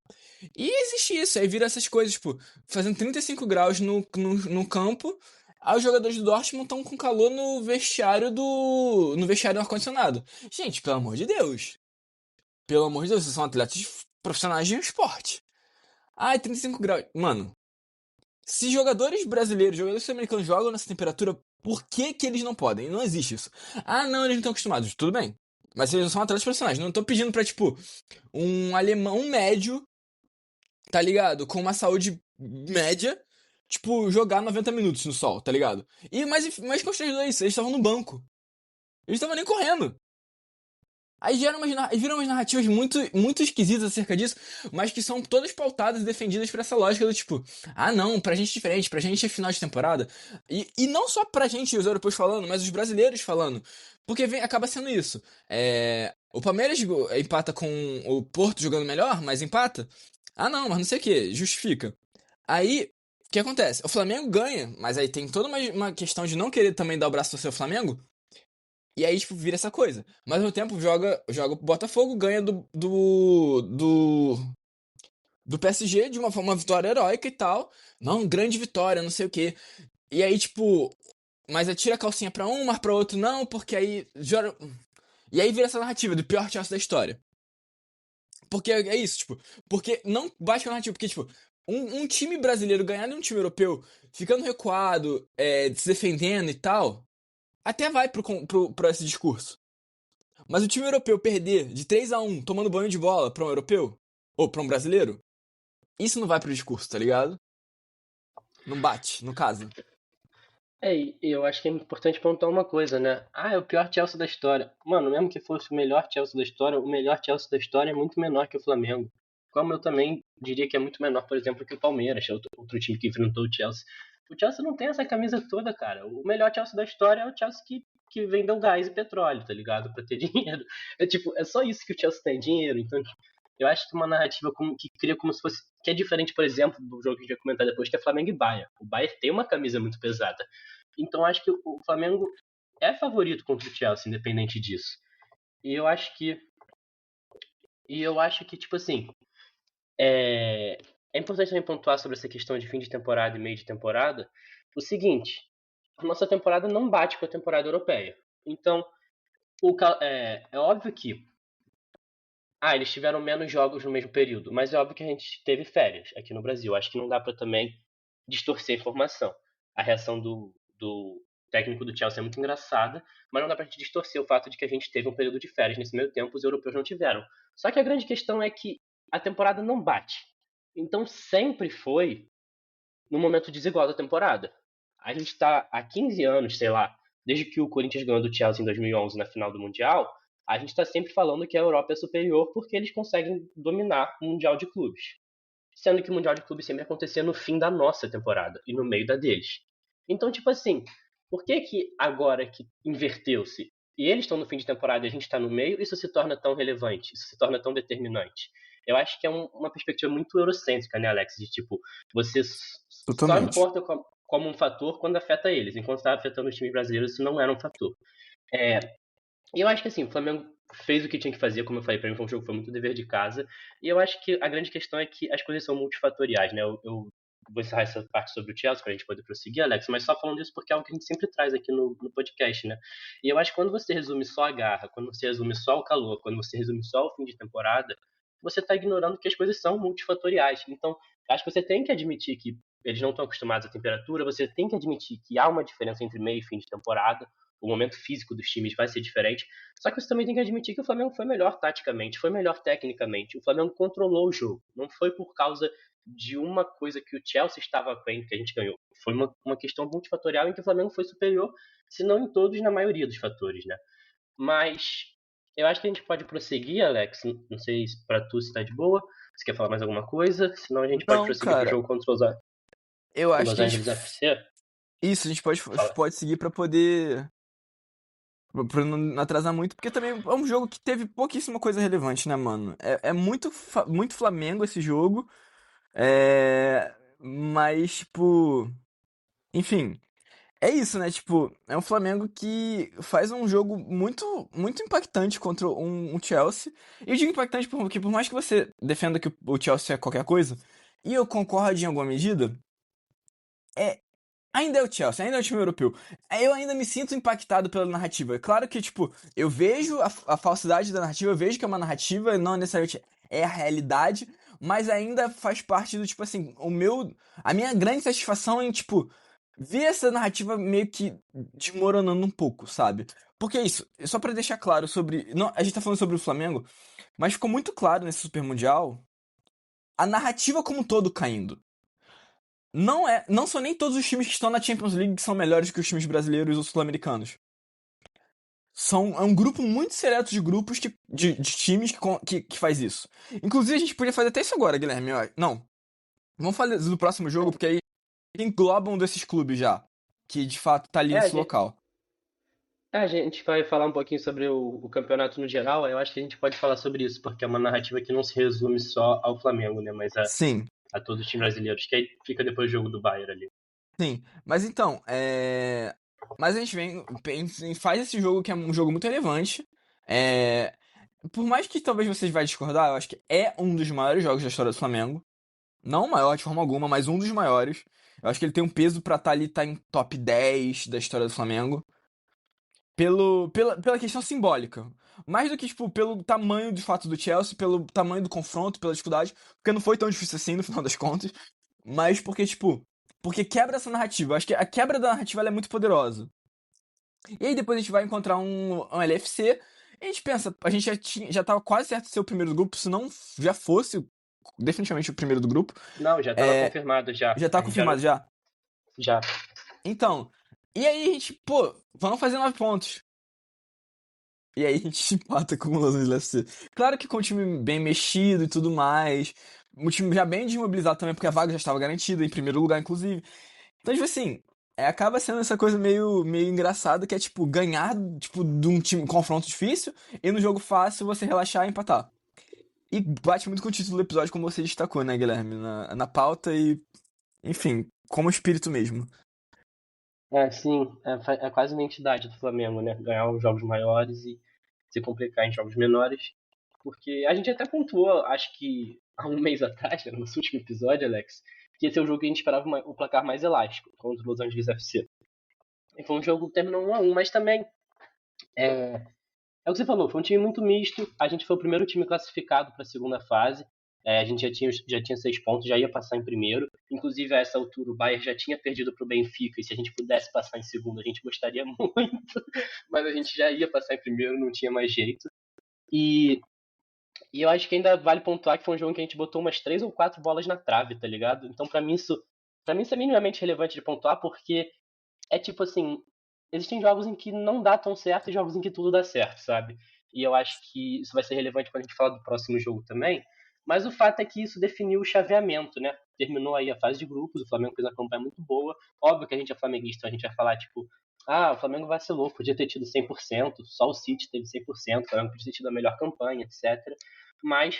E existe isso, aí vira essas coisas, tipo, fazendo 35 graus no campo, aí os jogadores do Dortmund estão com calor no vestiário no vestiário ar-condicionado. Gente, pelo amor de Deus. Pelo amor de Deus, vocês são atletas profissionais de esporte. Ai, 35 graus. Mano, se jogadores brasileiros, jogadores sul-americanos jogam nessa temperatura, por que que eles não podem? Não existe isso. Ah, não, eles não estão acostumados. Tudo bem. Mas eles não são atletas profissionais. Não tô pedindo pra, tipo, um alemão médio, tá ligado? Com uma saúde média, tipo, jogar 90 minutos no sol, tá ligado? E mais constrangedor é isso, eles estavam no banco. Eles estavam nem correndo. Aí viram umas narrativas muito, muito esquisitas acerca disso, mas que são todas pautadas e defendidas por essa lógica do tipo, ah não, pra gente é diferente, pra gente é final de temporada. E não só pra gente, os europeus falando, mas os brasileiros falando. Porque acaba sendo isso. O Palmeiras empata com o Porto jogando melhor, mas empata. Ah não, mas não sei o que, justifica. Aí, o que acontece? O Flamengo ganha, mas aí tem toda uma questão de não querer também dar o braço ao seu Flamengo. E aí, tipo, vira essa coisa. Mas ao mesmo tempo, joga o Botafogo, ganha do PSG de uma vitória heróica e tal. Não, grande vitória, não sei o quê. E aí, tipo, mas atira a calcinha pra um, mas pra outro não, porque aí... E aí vira essa narrativa do pior Chelsea da história. Porque é isso, tipo, porque não bate com a narrativa, porque, tipo, um time brasileiro ganhar de um time europeu, ficando recuado, se defendendo e tal, até vai pra esse discurso. Mas o time europeu perder de 3-1 tomando banho de bola pra um europeu, ou pra um brasileiro, isso não vai pro discurso, tá ligado? Não bate, no caso. E eu acho que é importante pontuar uma coisa, né? Ah, é o pior Chelsea da história. Mano, mesmo que fosse o melhor Chelsea da história, o melhor Chelsea da história é muito menor que o Flamengo. Como eu também diria que é muito menor, por exemplo, que o Palmeiras, que é outro time que enfrentou o Chelsea. O Chelsea não tem essa camisa toda, cara. O melhor Chelsea da história é o Chelsea que vendeu gás e petróleo, tá ligado? Pra ter dinheiro. É só isso que o Chelsea tem, dinheiro. Então, eu acho que uma narrativa que cria como se fosse... Que é diferente, por exemplo, do jogo que a gente vai comentar depois, que é Flamengo e Bayern. O Bayern tem uma camisa muito pesada. Então, acho que o Flamengo é favorito contra o Chelsea, independente disso. E eu acho que, tipo assim, é importante também pontuar sobre essa questão de fim de temporada e meio de temporada. O seguinte, a nossa temporada não bate com a temporada europeia. Então, é óbvio que eles tiveram menos jogos no mesmo período, mas é óbvio que a gente teve férias aqui no Brasil. Acho que não dá pra também distorcer a informação. A reação do técnico do Chelsea é muito engraçada, mas não dá pra gente distorcer o fato de que a gente teve um período de férias nesse meio tempo, os europeus não tiveram. Só que a grande questão é que a temporada não bate. Então sempre foi no momento desigual da temporada. A gente tá há 15 anos, sei lá, desde que o Corinthians ganhou do Chelsea em 2011 na final do Mundial, a gente tá sempre falando que a Europa é superior porque eles conseguem dominar o Mundial de Clubes. Sendo que o Mundial de Clubes sempre acontecia no fim da nossa temporada e no meio da deles. Então, tipo assim, por que agora que inverteu-se e eles estão no fim de temporada e a gente está no meio, isso se torna tão relevante, isso se torna tão determinante? Eu acho que é uma perspectiva muito eurocêntrica, né, Alex? De tipo, você só importa como um fator quando afeta eles. Enquanto estava afetando os times brasileiros, isso não era um fator. E eu acho que assim, o Flamengo fez o que tinha que fazer, como eu falei, para mim foi um jogo que foi muito dever de casa. E eu acho que a grande questão é que as coisas são multifatoriais, né? Eu vou encerrar essa parte sobre o Chelsea pra gente poder prosseguir, Alex, mas só falando isso porque é algo que a gente sempre traz aqui no podcast, né? E eu acho que quando você resume só a garra, quando você resume só o calor, quando você resume só o fim de temporada, você tá ignorando que as coisas são multifatoriais. Então, acho que você tem que admitir que eles não estão acostumados à temperatura, você tem que admitir que há uma diferença entre meio e fim de temporada, o momento físico dos times vai ser diferente, só que você também tem que admitir que o Flamengo foi melhor taticamente, foi melhor tecnicamente, o Flamengo controlou o jogo, não foi por causa de uma coisa que o Chelsea estava bem que a gente ganhou, foi uma questão multifatorial em que o Flamengo foi superior, se não em todos, na maioria dos fatores, né? Mas eu acho que a gente pode prosseguir, Alex, não sei se pra tu se tá de boa, se quer falar mais alguma coisa, senão a gente pode Não, prosseguir pro cara, jogo contra os eu acho Los que a Angeles gente. FC. Isso, a gente Fala. pode seguir pra poder. Pra não atrasar muito, porque também é um jogo que teve pouquíssima coisa relevante, né, mano? É muito, muito Flamengo esse jogo. Mas, tipo. Enfim. É isso, né? Tipo, é um Flamengo que faz um jogo muito, muito impactante contra um Chelsea. E eu digo impactante porque, por mais que você defenda que o Chelsea é qualquer coisa, e eu concordo em alguma medida, é, ainda é o Chelsea, ainda é o time europeu. Eu ainda me sinto impactado pela narrativa. É claro que, tipo, eu vejo a falsidade da narrativa, eu vejo que é uma narrativa, não necessariamente é a realidade, mas ainda faz parte do, tipo assim, a minha grande satisfação em, tipo, ver essa narrativa meio que desmoronando um pouco, sabe? Porque é isso, só pra deixar claro sobre, não, a gente tá falando sobre o Flamengo, mas ficou muito claro nesse Super Mundial a narrativa como um todo caindo. Não são nem todos os times que estão na Champions League que são melhores que os times brasileiros ou sul-americanos. É um grupo muito seleto de grupos de times que faz isso. Inclusive, a gente podia fazer até isso agora, Guilherme. Não. Vamos fazer do próximo jogo, porque aí engloba um desses clubes já. Que de fato tá ali É, nesse local. a gente vai falar um pouquinho sobre o campeonato no geral. Eu acho que a gente pode falar sobre isso, porque é uma narrativa que não se resume só ao Flamengo, né? Mas Sim, a todos os times brasileiros, que aí fica depois do jogo do Bayern ali. sim. Mas então, Mas a gente faz esse jogo que é um jogo muito relevante. É... Por mais que talvez vocês vão discordar, eu acho que é um dos maiores jogos da história do Flamengo. Não o maior de forma alguma, mas um dos maiores. Eu acho que ele tem um peso pra estar ali, tá em top 10 da história do Flamengo. Pela questão simbólica. Mais do que, tipo, pelo tamanho de fato do Chelsea, pelo tamanho do confronto, pela dificuldade. Porque não foi tão difícil assim, no final das contas. Mas porque, tipo, porque quebra essa narrativa. Eu acho que a quebra da narrativa ela é muito poderosa. E aí depois a gente vai encontrar um LFC. E a gente pensa, a gente já tava quase certo de ser o primeiro do grupo, se não já fosse definitivamente o primeiro do grupo. Não, já tava confirmado já. Já tá confirmado já? Já. Então, e aí a gente, pô, vamos fazer 9 pontos. E aí a gente empata com o Los Angeles FC. Claro que com o time bem mexido e tudo mais. O time já bem desmobilizado também, porque a vaga já estava garantida, em primeiro lugar, inclusive. Então, tipo assim, acaba sendo essa coisa meio engraçada, que é, tipo, ganhar, tipo, de um time confronto difícil, e no jogo fácil você relaxar e empatar. E bate muito com o título do episódio, como você destacou, né, Guilherme? Na pauta e, enfim, como espírito mesmo. Sim, é quase uma entidade do Flamengo, né? Ganhar os jogos maiores e se complicar em jogos menores. Porque a gente até pontuou, acho que há um mês atrás, né, no nosso último episódio, Alex, que esse é o jogo que a gente esperava o placar mais elástico contra o Los Angeles FC. E foi um jogo que terminou 1-1, mas também é o que você falou, foi um time muito misto. A gente foi o primeiro time classificado para a segunda fase. A gente já tinha 6 pontos, já ia passar em primeiro. Inclusive, a essa altura, o Bayern já tinha perdido para o Benfica. E se a gente pudesse passar em segundo, a gente gostaria muito. Mas a gente já ia passar em primeiro, não tinha mais jeito. E eu acho que ainda vale pontuar que foi um jogo em que a gente botou umas 3 ou 4 bolas na trave, tá ligado? Então, pra mim isso é minimamente relevante de pontuar, porque é tipo assim, existem jogos em que não dá tão certo e jogos em que tudo dá certo, sabe? E eu acho que isso vai ser relevante quando a gente falar do próximo jogo também. Mas o fato é que isso definiu o chaveamento, né? Terminou aí a fase de grupos, o Flamengo fez uma campanha muito boa. Óbvio que a gente é flamenguista, a gente vai falar, tipo, o Flamengo vacilou, podia ter tido 100%, só o City teve 100%, o Flamengo podia ter tido a melhor campanha, etc. Mas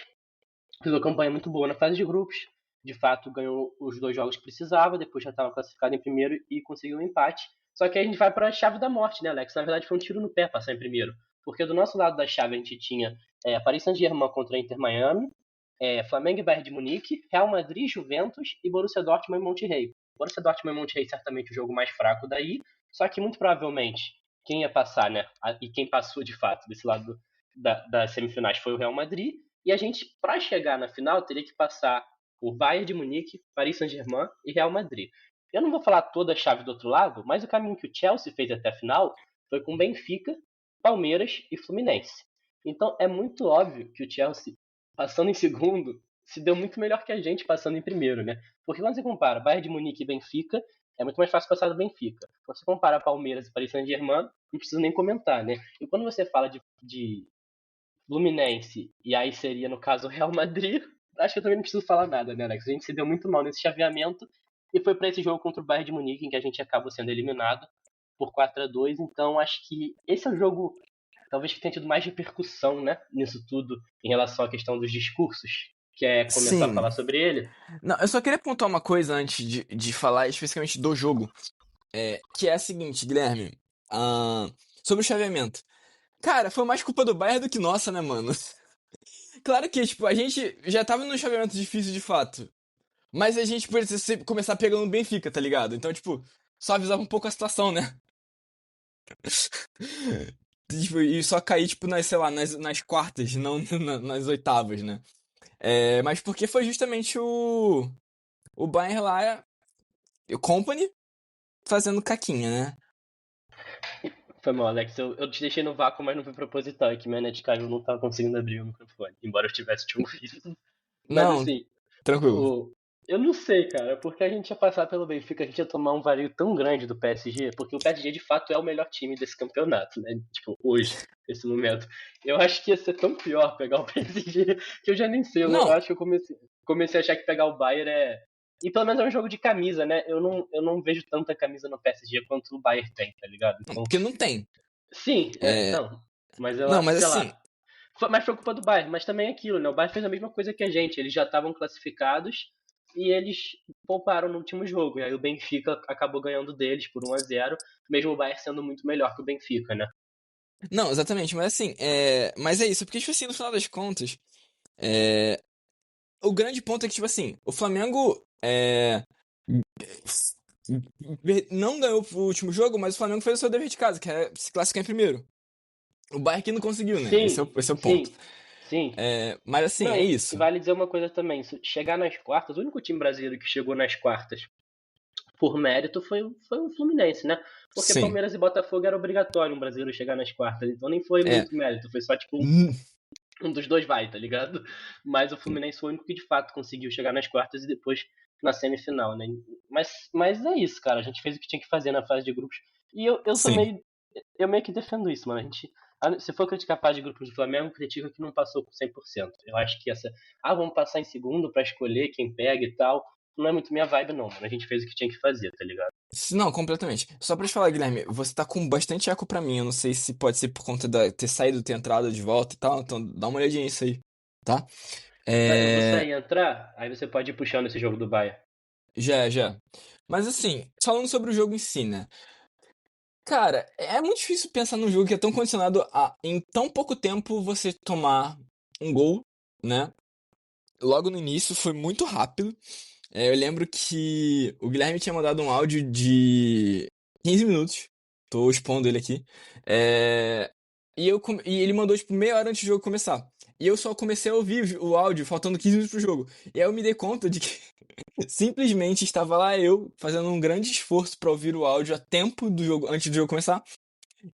fez uma campanha muito boa na fase de grupos. De fato, ganhou os 2 jogos que precisava, depois já estava classificado em primeiro e conseguiu um empate. Só que aí a gente vai para a chave da morte, né, Alex? Na verdade, foi um tiro no pé passar em primeiro. Porque do nosso lado da chave a gente tinha Paris Saint-Germain contra a Inter Miami, Flamengo e Bayern de Munique, Real Madrid, Juventus e Borussia Dortmund e Monterrey. Borussia Dortmund e Monterrey certamente o jogo mais fraco daí, só que muito provavelmente quem ia passar, né? E quem passou de fato desse lado das semifinais foi o Real Madrid. E a gente, para chegar na final, teria que passar por Bayern de Munique, Paris Saint-Germain e Real Madrid. Eu não vou falar toda a chave do outro lado, mas o caminho que o Chelsea fez até a final foi com Benfica, Palmeiras e Fluminense. Então é muito óbvio que o Chelsea, passando em segundo, se deu muito melhor que a gente passando em primeiro, né? Porque quando você compara Bayern de Munique e Benfica, é muito mais fácil passar do Benfica. Quando você compara Palmeiras e Paris Saint-Germain, não precisa nem comentar, né? E quando você fala de Fluminense, e aí seria, no caso, o Real Madrid, acho que eu também não preciso falar nada, né, Alex? A gente se deu muito mal nesse chaveamento, e foi para esse jogo contra o Bayern de Munique, em que a gente acabou sendo eliminado por 4-2. Então acho que esse é o jogo, talvez, que tenha tido mais repercussão, né, nisso tudo, em relação à questão dos discursos. Quer começar a falar sobre ele? Não, eu só queria pontuar uma coisa antes de falar especificamente do jogo, que é a seguinte, Guilherme, sobre o chaveamento. Cara, foi mais culpa do Bayern do que nossa, né, mano? Claro que, tipo, a gente já tava num chaveamento difícil de fato, mas a gente precisa começar pegando o Benfica, tá ligado? Então, tipo, só avisava um pouco a situação, né? Tipo, e só cair, tipo, sei lá, nas quartas, não nas oitavas, né? Mas porque foi justamente o Bayern lá, o Company, fazendo caquinha, né? Foi mal, Alex. Eu te deixei no vácuo, mas não foi proposital. É que minha net caiu, não tava conseguindo abrir o microfone. Embora eu tivesse te ouvido. Mas Não, assim, tranquilo. eu não sei, cara, porque a gente ia passar pelo Benfica, a gente ia tomar um vareio tão grande do PSG, porque o PSG de fato é o melhor time desse campeonato, né? Tipo, hoje, nesse momento. Eu acho que ia ser tão pior pegar o PSG que eu já nem sei. Eu acho que eu comecei a achar que pegar o Bayern E pelo menos é um jogo de camisa, né? Eu não vejo tanta camisa no PSG quanto o Bayern tem, tá ligado? Então, porque não tem. Sim, não. Mas eu não, acho, mas sei assim... lá. Mas foi culpa do Bayern, mas também é aquilo, né? O Bayern fez a mesma coisa que a gente. Eles já estavam classificados e eles pouparam no último jogo. E aí o Benfica acabou ganhando deles por 1-0, mesmo o Bayern sendo muito melhor que o Benfica, né? Não, exatamente, mas assim, mas é isso, porque, tipo assim, no final das contas, o grande ponto é que, tipo assim, o Flamengo não ganhou o último jogo, mas o Flamengo fez o seu dever de casa, que é se classificar em primeiro. O Bayern que não conseguiu, né? Sim, Esse é o ponto. Sim. Mas assim, não, é isso. E vale dizer uma coisa também, chegar nas quartas, o único time brasileiro que chegou nas quartas por mérito foi o Fluminense, né? Porque Sim. Palmeiras e Botafogo era obrigatório um brasileiro chegar nas quartas, então nem foi muito mérito, foi só tipo um dos dois vai, tá ligado? Mas o Fluminense foi o único que de fato conseguiu chegar nas quartas e depois na semifinal, né? Mas é isso, cara, a gente fez o que tinha que fazer na fase de grupos. E eu meio que defendo isso, mano. Se for criticar a fase de grupos do Flamengo, critica que não passou com 100%. Eu acho que vamos passar em segundo pra escolher quem pega e tal, não é muito minha vibe, não, mano. A gente fez o que tinha que fazer, tá ligado? Não, completamente. Só pra te falar, Guilherme, você tá com bastante eco pra mim. Eu não sei se pode ser por conta de ter saído, ter entrado de volta e tal. Então dá uma olhadinha nisso aí, tá? Eu vou sair e entrar, aí você pode ir puxando esse jogo do Bayern. Já. Mas assim, falando sobre o jogo em si, né? Cara, é muito difícil pensar num jogo que é tão condicionado a, em tão pouco tempo, você tomar um gol, né? Logo no início, foi muito rápido. Eu lembro que o Guilherme tinha mandado um áudio de 15 minutos. Tô expondo ele aqui. E ele mandou, tipo, meia hora antes do jogo começar. E eu só comecei a ouvir o áudio, faltando 15 minutos pro jogo. E aí eu me dei conta de que simplesmente estava lá eu, fazendo um grande esforço pra ouvir o áudio a tempo do jogo, antes do jogo começar.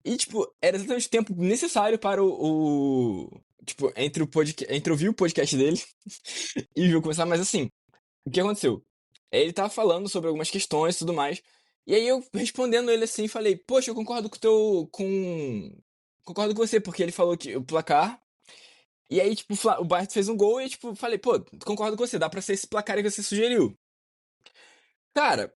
E, tipo, era exatamente o tempo necessário para tipo, entre ouvir o podcast dele e o jogo começar. Mas assim, o que aconteceu? Ele tava falando sobre algumas questões e tudo mais. E aí eu respondendo ele assim, falei, poxa, eu concordo concordo com você, porque ele falou que o placar. E aí, tipo, o Bayern fez um gol e, tipo, falei, pô, concordo com você, dá pra ser esse placar que você sugeriu. Cara,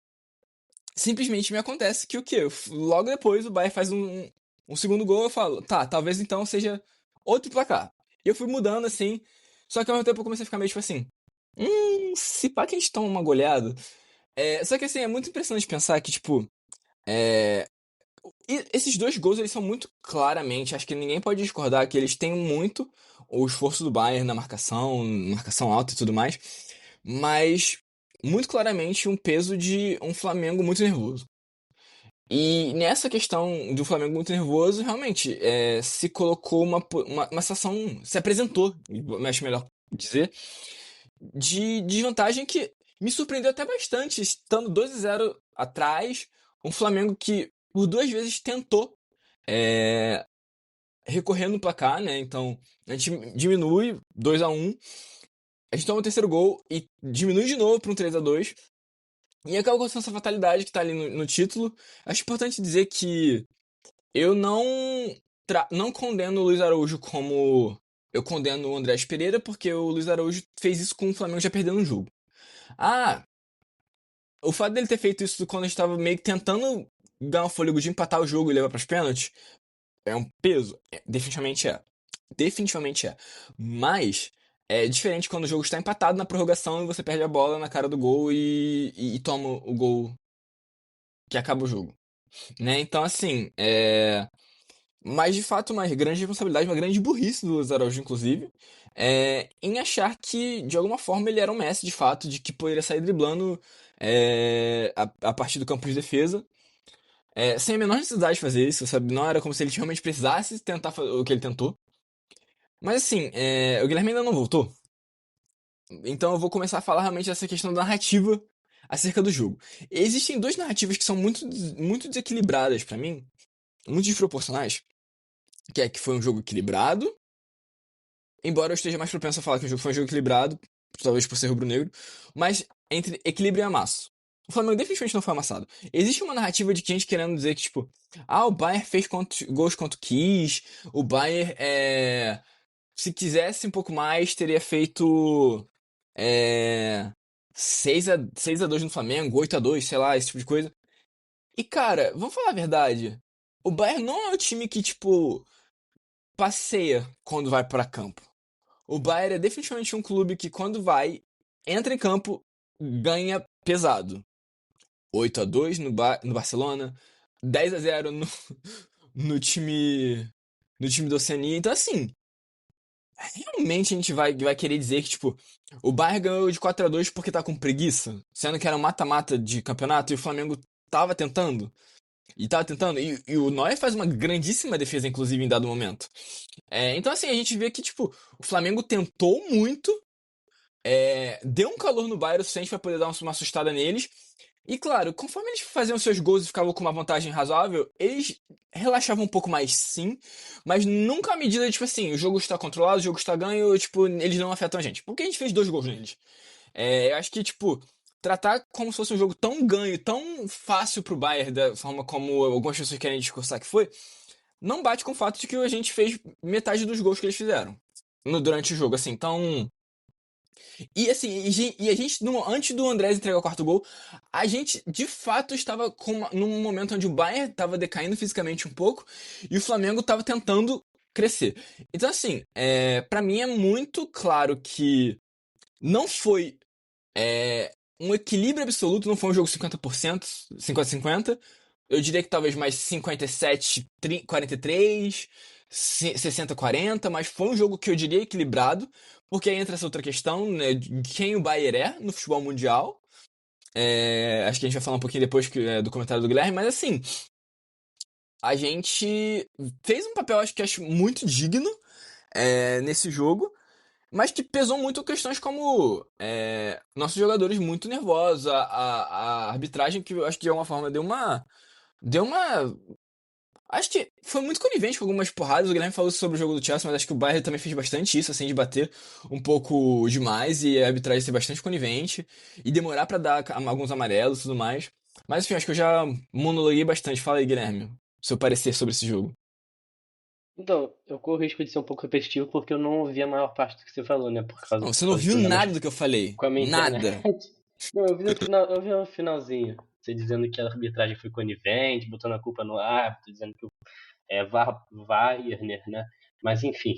simplesmente me acontece que o quê? Logo depois o Bayern faz um segundo gol, eu falo, tá, talvez então seja outro placar. E eu fui mudando assim, só que ao mesmo tempo eu comecei a ficar meio tipo assim, se pá que a gente toma uma goleada. Só que assim, é muito impressionante pensar que, tipo, esses dois gols, eles são muito claramente, acho que ninguém pode discordar que eles têm muito o esforço do Bayern na marcação alta e tudo mais, mas muito claramente um peso de um Flamengo muito nervoso. E nessa questão do Flamengo muito nervoso, realmente, se colocou uma situação, se apresentou, eu acho melhor dizer, de desvantagem que me surpreendeu até bastante, estando 2-0 atrás, um Flamengo que por duas vezes tentou é, recorrer no placar, né? Então a gente diminui 2-1, a gente toma o terceiro gol e diminui de novo para um 3-2 e acaba acontecendo essa fatalidade que tá ali no título. Acho importante dizer que eu não condeno o Luiz Araújo como eu condeno o Andrés Pereira, porque o Luiz Araújo fez isso com o Flamengo já perdendo um jogo. Ah, o fato dele ter feito isso quando a gente tava meio que tentando ganhar o fôlego de empatar o jogo e levar pros pênaltis é um peso? Definitivamente é. Definitivamente é. Mas é diferente quando o jogo está empatado na prorrogação e você perde a bola na cara do gol e toma o gol que acaba o jogo. Né? Então, assim, mas de fato uma grande responsabilidade, uma grande burrice do Luiz Araújo, inclusive, em achar que de alguma forma ele era um Messi de fato, de que poderia sair driblando a partir do campo de defesa, sem a menor necessidade de fazer isso, sabe? Não era como se ele realmente precisasse tentar fazer o que ele tentou. Mas assim, o Guilherme ainda não voltou, então eu vou começar a falar realmente dessa questão da narrativa acerca do jogo. Existem duas narrativas que são muito desequilibradas pra mim, muito desproporcionais, que foi um jogo equilibrado. Embora eu esteja mais propenso a falar que o jogo foi um jogo equilibrado, talvez por ser rubro-negro, mas entre equilíbrio e amasso. O Flamengo definitivamente não foi amassado. Existe uma narrativa de gente querendo dizer que, tipo, o Bayern fez gols quanto quis, o Bayern, se quisesse um pouco mais, teria feito 6-2 no Flamengo, 8-2, sei lá, esse tipo de coisa. E, cara, vamos falar a verdade. O Bayern não é o time que, tipo, passeia quando vai pra campo. O Bayern é definitivamente um clube que, quando vai, entra em campo, ganha pesado. 8-2 no Barcelona, 10-0 no time do Oceania. Então, assim, realmente a gente vai querer dizer que, tipo, o Bayern ganhou de 4-2 porque tá com preguiça, sendo que era um mata-mata de campeonato e o Flamengo tava tentando. E o Neuer faz uma grandíssima defesa, inclusive, em dado momento. Então, assim, a gente vê que, tipo, o Flamengo tentou muito, deu um calor no Bayern o suficiente pra poder dar uma assustada neles. E, claro, conforme eles faziam seus gols e ficavam com uma vantagem razoável, eles relaxavam um pouco mais, sim. Mas nunca à medida de, tipo assim, o jogo está controlado, o jogo está ganho, tipo, eles não afetam a gente. Porque a gente fez 2 gols neles. Eu acho que, tipo, tratar como se fosse um jogo tão ganho, tão fácil pro Bayern, da forma como algumas pessoas querem discursar que foi, não bate com o fato de que a gente fez metade dos gols que eles fizeram durante o jogo, assim. Então. E assim, a gente, antes do Andrés entregar o quarto gol, a gente de fato estava num momento onde o Bayern estava decaindo fisicamente um pouco e o Flamengo estava tentando crescer. Então, assim, para mim é muito claro que não foi um equilíbrio absoluto, não foi um jogo 50%, 50-50. Eu diria que talvez mais 57-43, 60-40, mas foi um jogo que eu diria equilibrado, porque aí entra essa outra questão, né, de quem o Bayern é no futebol mundial. Acho que a gente vai falar um pouquinho depois do comentário do Guilherme, mas assim, a gente fez um papel, acho muito digno nesse jogo, mas que pesou muito questões como nossos jogadores muito nervosos, a arbitragem que eu acho que de alguma forma deu uma. Acho que foi muito conivente com algumas porradas. O Guilherme falou sobre o jogo do Chelsea, mas acho que o Bayern também fez bastante isso, assim, de bater um pouco demais e a arbitragem ser bastante conivente e demorar pra dar alguns amarelos e tudo mais. Mas enfim, acho que eu já monologuei bastante. Fala aí, Guilherme, seu parecer sobre esse jogo. Então, eu corro o risco de ser um pouco repetitivo porque eu não ouvi a maior parte do que você falou, né? Por causa Não, você dos não viu problemas nada do que eu falei. com a minha internet. Nada. Não, eu vi no final, eu vi no finalzinho. Você dizendo que a arbitragem foi conivente, botando a culpa no árbitro, dizendo que Wagner, né? Mas enfim.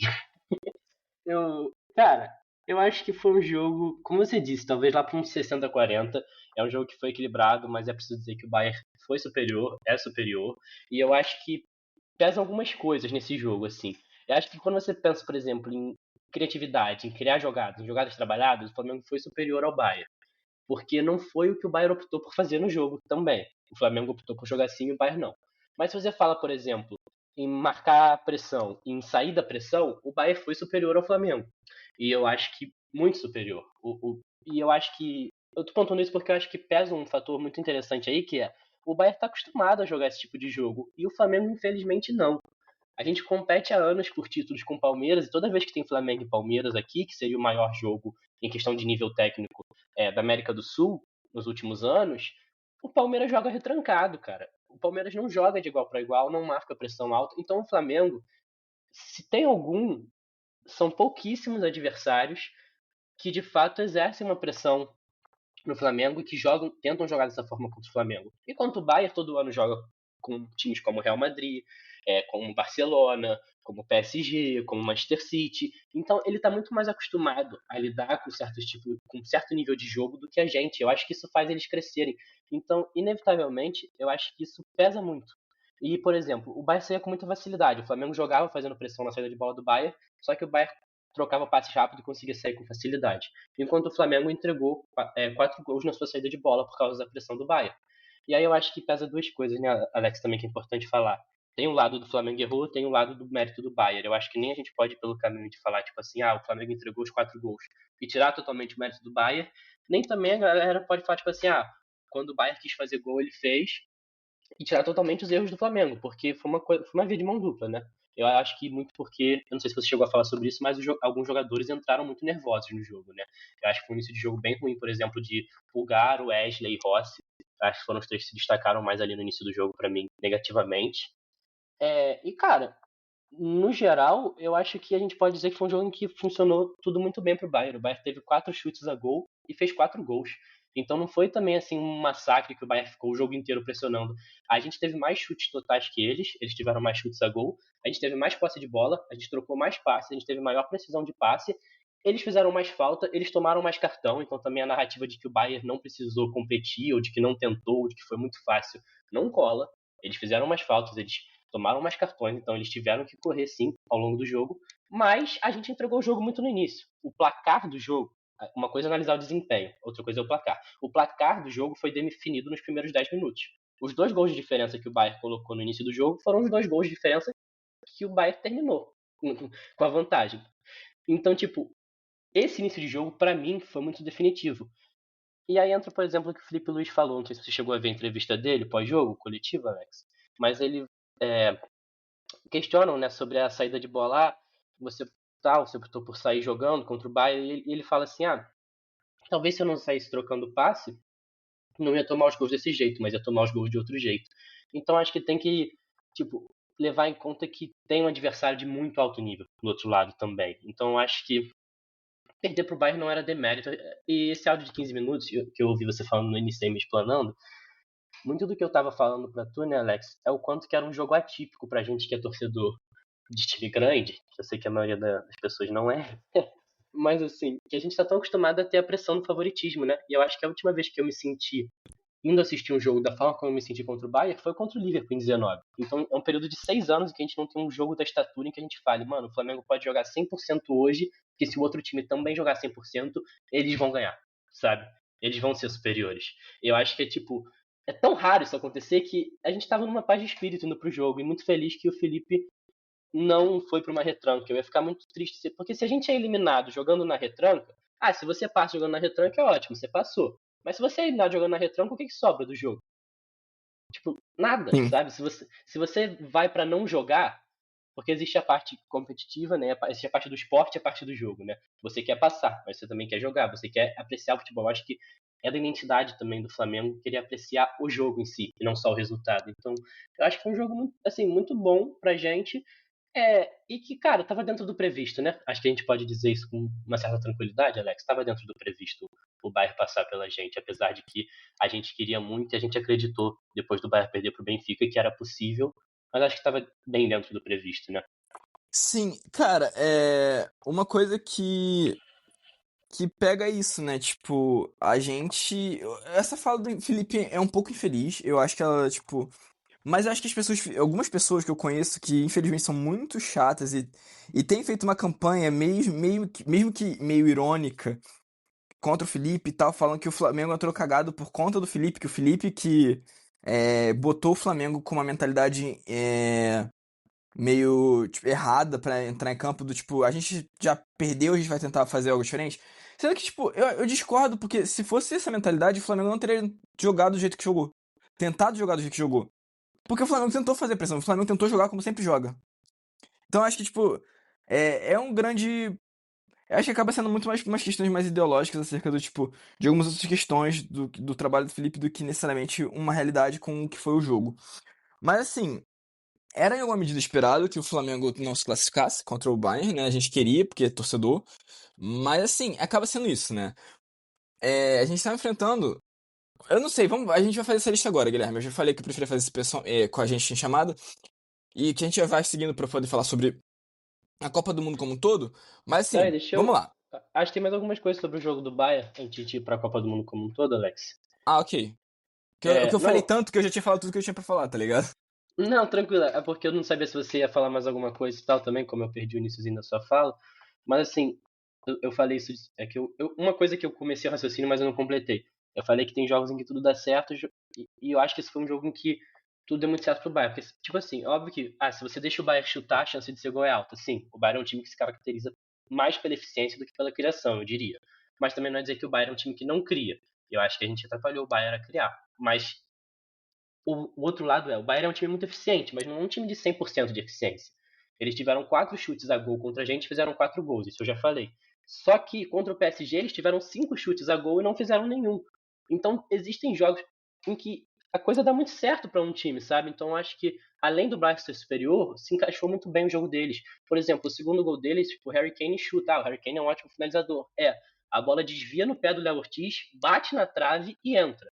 Cara, eu acho que foi um jogo, como você disse, talvez lá para uns 60-40. É um jogo que foi equilibrado, mas é preciso dizer que o Bayern foi superior, é superior. E eu acho que pesam algumas coisas nesse jogo, assim. Eu acho que quando você pensa, por exemplo, em criatividade, em criar jogadas, em jogadas trabalhadas, o Flamengo foi superior ao Bayern. Porque não foi o que o Bayern optou por fazer no jogo também. O Flamengo optou por jogar assim e o Bayern não. Mas se você fala, por exemplo, em marcar pressão, em sair da pressão, o Bayern foi superior ao Flamengo. E eu acho que muito superior. E eu acho que. Eu tô pontuando isso porque eu acho que pesa um fator muito interessante aí, que é o Bayern está acostumado a jogar esse tipo de jogo. E o Flamengo, infelizmente, não. A gente compete há anos por títulos com o Palmeiras, e toda vez que tem Flamengo e Palmeiras aqui, que seria o maior jogo em questão de nível técnico da América do Sul nos últimos anos, o Palmeiras joga retrancado, cara. O Palmeiras não joga de igual para igual, não marca pressão alta. Então o Flamengo, se tem algum, são pouquíssimos adversários que de fato exercem uma pressão no Flamengo e que tentam jogar dessa forma contra o Flamengo. Enquanto o Bayern todo ano joga com times como o Real Madrid, como o Barcelona, como o PSG, como o Manchester City. Então ele está muito mais acostumado a lidar com um certo nível de jogo do que a gente. Eu acho que isso faz eles crescerem. Então, inevitavelmente, eu acho que isso pesa muito. E, por exemplo, o Bayern saía com muita facilidade. O Flamengo jogava fazendo pressão na saída de bola do Bayern, só que o Bayern trocava passes rápido e conseguia sair com facilidade. Enquanto o Flamengo entregou 4 gols na sua saída de bola por causa da pressão do Bayern. E aí eu acho que pesa duas coisas, né, Alex, também que é importante falar. Tem o lado do Flamengo errou, tem o lado do mérito do Bayern. Eu acho que nem a gente pode ir pelo caminho de falar, tipo assim, o Flamengo entregou os 4 gols e tirar totalmente o mérito do Bayern. Nem também a galera pode falar, tipo assim, quando o Bayern quis fazer gol, ele fez, e tirar totalmente os erros do Flamengo, porque foi uma via de mão dupla, né? Eu acho que muito porque, eu não sei se você chegou a falar sobre isso, mas alguns jogadores entraram muito nervosos no jogo, né? Eu acho que foi um início de jogo bem ruim, por exemplo, de Pulgar, Wesley e Rossi. Acho que foram os três que se destacaram mais ali no início do jogo, para mim, negativamente. E, cara, no geral, eu acho que a gente pode dizer que foi um jogo em que funcionou tudo muito bem pro Bayern. O Bayern teve 4 chutes a gol e fez 4 gols. Então não foi também assim um massacre que o Bayern ficou o jogo inteiro pressionando. A gente teve mais chutes totais que eles tiveram mais chutes a gol, a gente teve mais posse de bola, a gente trocou mais passes, a gente teve maior precisão de passe, eles fizeram mais falta, eles tomaram mais cartão, então também a narrativa de que o Bayern não precisou competir, ou de que não tentou, ou de que foi muito fácil, não cola. Eles fizeram mais faltas, eles tomaram mais cartões, então eles tiveram que correr sim ao longo do jogo, mas a gente entregou o jogo muito no início. O placar do jogo, uma coisa é analisar o desempenho, outra coisa é o placar. O placar do jogo foi definido nos primeiros 10 minutos. Os 2 gols de diferença que o Bayern colocou no início do jogo foram os 2 gols de diferença que o Bayern terminou com a vantagem. Então, tipo, esse início de jogo, para mim, foi muito definitivo. E aí entra, por exemplo, o que o Felipe Luiz falou, não sei se você chegou a ver a entrevista dele pós-jogo, coletivo, Alex, mas ele questionam, né, sobre a saída de bola. Você optou por sair jogando contra o Bayern, e ele fala assim, talvez se eu não saísse trocando passe, não ia tomar os gols desse jeito, mas ia tomar os gols de outro jeito. Então acho que tem que, tipo, levar em conta que tem um adversário de muito alto nível do outro lado também. Então acho que perder pro Bayern não era demérito. E esse áudio de 15 minutos, que eu ouvi você falando no início aí, me explanando, muito do que eu tava falando pra tu, né, Alex, é o quanto que era um jogo atípico pra gente que é torcedor de time grande, que eu sei que a maioria das pessoas não é, mas assim, que a gente tá tão acostumado a ter a pressão do favoritismo, né? E eu acho que a última vez que eu me senti indo assistir um jogo da forma como eu me senti contra o Bayern foi contra o Liverpool em 19. Então é um período de 6 anos em que a gente não tem um jogo da estatura em que a gente fale, mano, o Flamengo pode jogar 100% hoje, porque se o outro time também jogar 100%, eles vão ganhar, sabe? Eles vão ser superiores. Eu acho que é tão raro isso acontecer que a gente tava numa paz de espírito indo pro jogo e muito feliz que o Felipe não foi para uma retranca. Eu ia ficar muito triste, porque se a gente é eliminado jogando na retranca, se você passa jogando na retranca é ótimo, você passou. Mas se você é eliminado jogando na retranca, o que sobra do jogo? Tipo, nada, Sim. sabe? Se você vai para não jogar, porque existe a parte competitiva, né? Existe a parte do esporte e a parte do jogo, né? Você quer passar, mas você também quer jogar, você quer apreciar o futebol. Eu acho que é da identidade também do Flamengo querer apreciar o jogo em si, e não só o resultado. Então, eu acho que foi um jogo muito, assim, muito bom pra gente. E que, cara, tava dentro do previsto, né? Acho que a gente pode dizer isso com uma certa tranquilidade, Alex. Tava dentro do previsto o Bayern passar pela gente, apesar de que a gente queria muito e a gente acreditou, depois do Bayern perder pro Benfica, que era possível, mas acho que tava bem dentro do previsto, né? Sim, cara, uma coisa que pega isso, né? Tipo, a gente. Essa fala do Felipe é um pouco infeliz. Eu acho que ela, tipo, Mas eu acho que algumas pessoas que eu conheço que infelizmente são muito chatas e têm feito uma campanha mesmo que meio irônica contra o Felipe e tal, falando que o Flamengo entrou cagado por conta do Felipe, que o Felipe que botou o Flamengo com uma mentalidade meio tipo, errada pra entrar em campo, do tipo, a gente já perdeu, a gente vai tentar fazer algo diferente. Sendo que, tipo, eu discordo, porque se fosse essa mentalidade, o Flamengo não teria jogado do jeito que jogou. Tentado jogar do jeito que jogou. Porque o Flamengo tentou fazer pressão, o Flamengo tentou jogar como sempre joga. Então eu acho que, tipo, é um grande. Eu acho que acaba sendo muito mais umas questões mais ideológicas acerca do, tipo, de algumas outras questões do trabalho do Felipe do que necessariamente uma realidade com o que foi o jogo. Mas assim, era em alguma medida esperado que o Flamengo não se classificasse contra o Bayern, né? A gente queria, porque é torcedor. Mas assim, acaba sendo isso, né? A gente tá enfrentando. Eu não sei, a gente vai fazer essa lista agora, Guilherme. Eu já falei que eu preferia fazer esse pessoal, com a gente em chamada. E que a gente vai seguindo pra poder falar sobre a Copa do Mundo como um todo. Mas Peraí, assim, deixa vamos eu. lá. Acho que tem mais algumas coisas sobre o jogo do Bayern antes de ir pra Copa do Mundo como um todo, Alex. Ah, ok. Que eu falei Não, tanto que eu já tinha falado tudo que eu tinha pra falar, tá ligado? não, tranquilo. É porque eu não sabia se você ia falar mais alguma coisa e tal também, como eu perdi o iniciozinho da sua fala. Mas assim, eu falei isso. É que uma coisa que eu comecei o raciocínio, mas eu não completei. Eu falei que tem jogos em que tudo dá certo, e eu acho que esse foi um jogo em que tudo deu muito certo pro Bayern. Porque, tipo assim, óbvio que, se você deixa o Bayern chutar, a chance de ser gol é alta. Sim, o Bayern é um time que se caracteriza mais pela eficiência do que pela criação, eu diria. Mas também não é dizer que o Bayern é um time que não cria. Eu acho que a gente atrapalhou o Bayern a criar. Mas o outro lado o Bayern é um time muito eficiente, mas não é um time de 100% de eficiência. Eles tiveram 4 chutes a gol contra a gente e fizeram 4 gols, isso eu já falei. Só que contra o PSG eles tiveram 5 chutes a gol e não fizeram nenhum. Então existem jogos em que a coisa dá muito certo para um time, sabe? Então eu acho que além do Bayern ser superior, se encaixou muito bem o jogo deles. Por exemplo, o segundo gol deles, o Harry Kane chuta. O Harry Kane é um ótimo finalizador. A bola desvia no pé do Léo Ortiz, bate na trave e entra.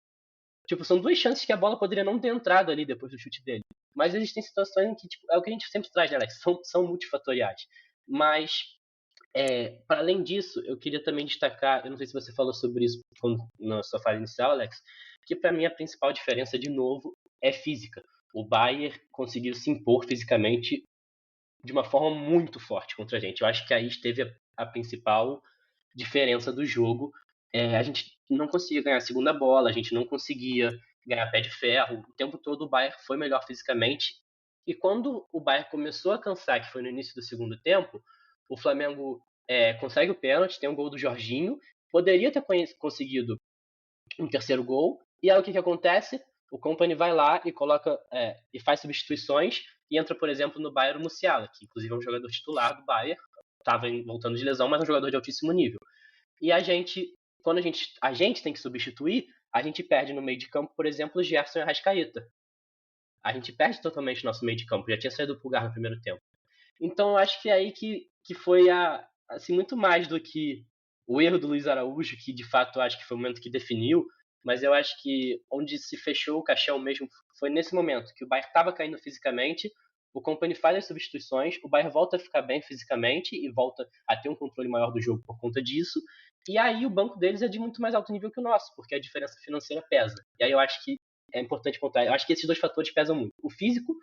Tipo, são duas chances que a bola poderia não ter entrado ali depois do chute dele. Mas existem situações em que, tipo, é o que a gente sempre traz, né, Alex? São multifatoriais. Mas, para além disso, eu queria também destacar, eu não sei se você falou sobre isso na sua fala inicial, Alex, que para mim a principal diferença, de novo, é física. O Bayern conseguiu se impor fisicamente de uma forma muito forte contra a gente. Eu acho que aí esteve a principal diferença do jogo. A gente não conseguia ganhar a segunda bola, a gente não conseguia ganhar pé de ferro. O tempo todo o Bayern foi melhor fisicamente. E quando o Bayern começou a cansar, que foi no início do segundo tempo, o Flamengo consegue o pênalti, tem um gol do Jorginho. Poderia ter conseguido um terceiro gol. E aí o que acontece? O Kompany vai lá e coloca e faz substituições e entra, por exemplo, no Bayern o Musiala, que inclusive é um jogador titular do Bayern, estava voltando de lesão, mas é um jogador de altíssimo nível. E quando a gente tem que substituir, a gente perde no meio de campo, por exemplo, o Gerson e a Arrascaeta. A gente perde totalmente o nosso meio de campo, já tinha saído o Pulgar no primeiro tempo. Então eu acho que é aí que foi assim, muito mais do que o erro do Luiz Araújo, que de fato eu acho que foi o momento que definiu, mas eu acho que onde se fechou o caixão mesmo foi nesse momento, que o Bayern estava caindo fisicamente, o Kompany faz as substituições, o Bayern volta a ficar bem fisicamente e volta a ter um controle maior do jogo por conta disso, e aí o banco deles é de muito mais alto nível que o nosso, porque a diferença financeira pesa. E aí eu acho que é importante pontuar, eu acho que esses dois fatores pesam muito. O físico,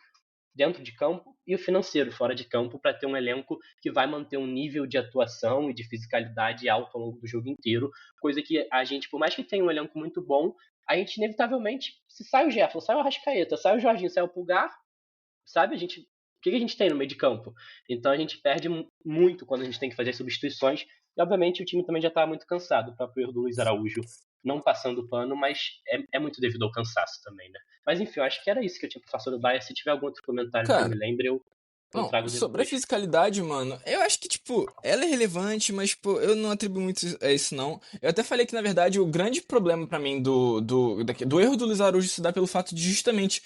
dentro de campo, e o financeiro, fora de campo, para ter um elenco que vai manter um nível de atuação e de fisicalidade alto ao longo do jogo inteiro, coisa que a gente, por mais que tenha um elenco muito bom, a gente inevitavelmente, se sai o Jefferson, sai o Arrascaeta, sai o Jorginho, sai o Pulgar, sabe, o que a gente tem no meio de campo? Então a gente perde muito quando a gente tem que fazer substituições, e obviamente o time também já estava muito cansado, o próprio erro do Luiz Araújo não passando o pano, mas é muito devido ao cansaço também, né? Mas enfim, eu acho que era isso que eu tinha pra falar sobre o Bayern. Se tiver algum outro comentário que eu Cara, me lembre, eu não, trago sobre a depois. fisicalidade, mano, eu acho que, tipo, ela é relevante, mas, tipo, eu não atribuo muito a isso, não. Eu até falei que, na verdade, o grande problema pra mim do erro do Luiz Araújo se dá pelo fato de, justamente,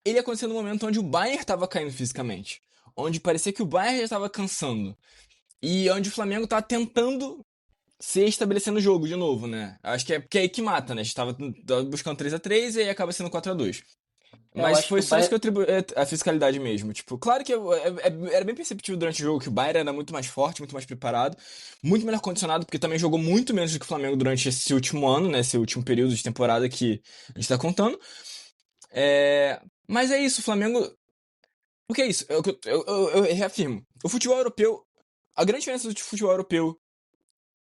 ele acontecer no momento onde o Bayern tava caindo fisicamente. Onde parecia que o Bayern já tava cansando. E onde o Flamengo tá tentando se estabelecendo o jogo de novo, né? Acho que é porque é aí que mata, né? A gente tava buscando 3-3 e aí acaba sendo 4-2. Eu Mas acho que foi o só isso que Bayern. eu atribuí a fiscalidade mesmo. Tipo, claro que era bem perceptível durante o jogo que o Bayern era muito mais forte, muito mais preparado, muito melhor condicionado, porque também jogou muito menos do que o Flamengo durante esse último ano, né? Esse último período de temporada que a gente tá contando. Mas é isso, o Flamengo. Porque é isso, eu reafirmo. O futebol europeu. A grande diferença do futebol europeu,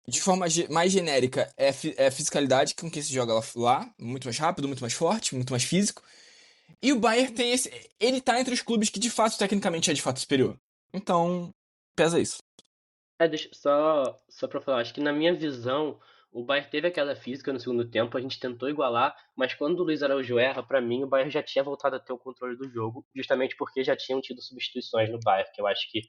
de forma mais genérica, é a fisicalidade com que se joga lá. Muito mais rápido, muito mais forte, muito mais físico. E o Bayern tem esse. Ele tá entre os clubes que de fato, tecnicamente, é de fato superior. Então, pesa isso. Só pra falar, acho que na minha visão, o Bayern teve aquela física no segundo tempo, a gente tentou igualar, mas quando o Luiz Araújo erra, pra mim, o Bayern já tinha voltado a ter o controle do jogo, justamente porque já tinham tido substituições no Bayern, que eu acho que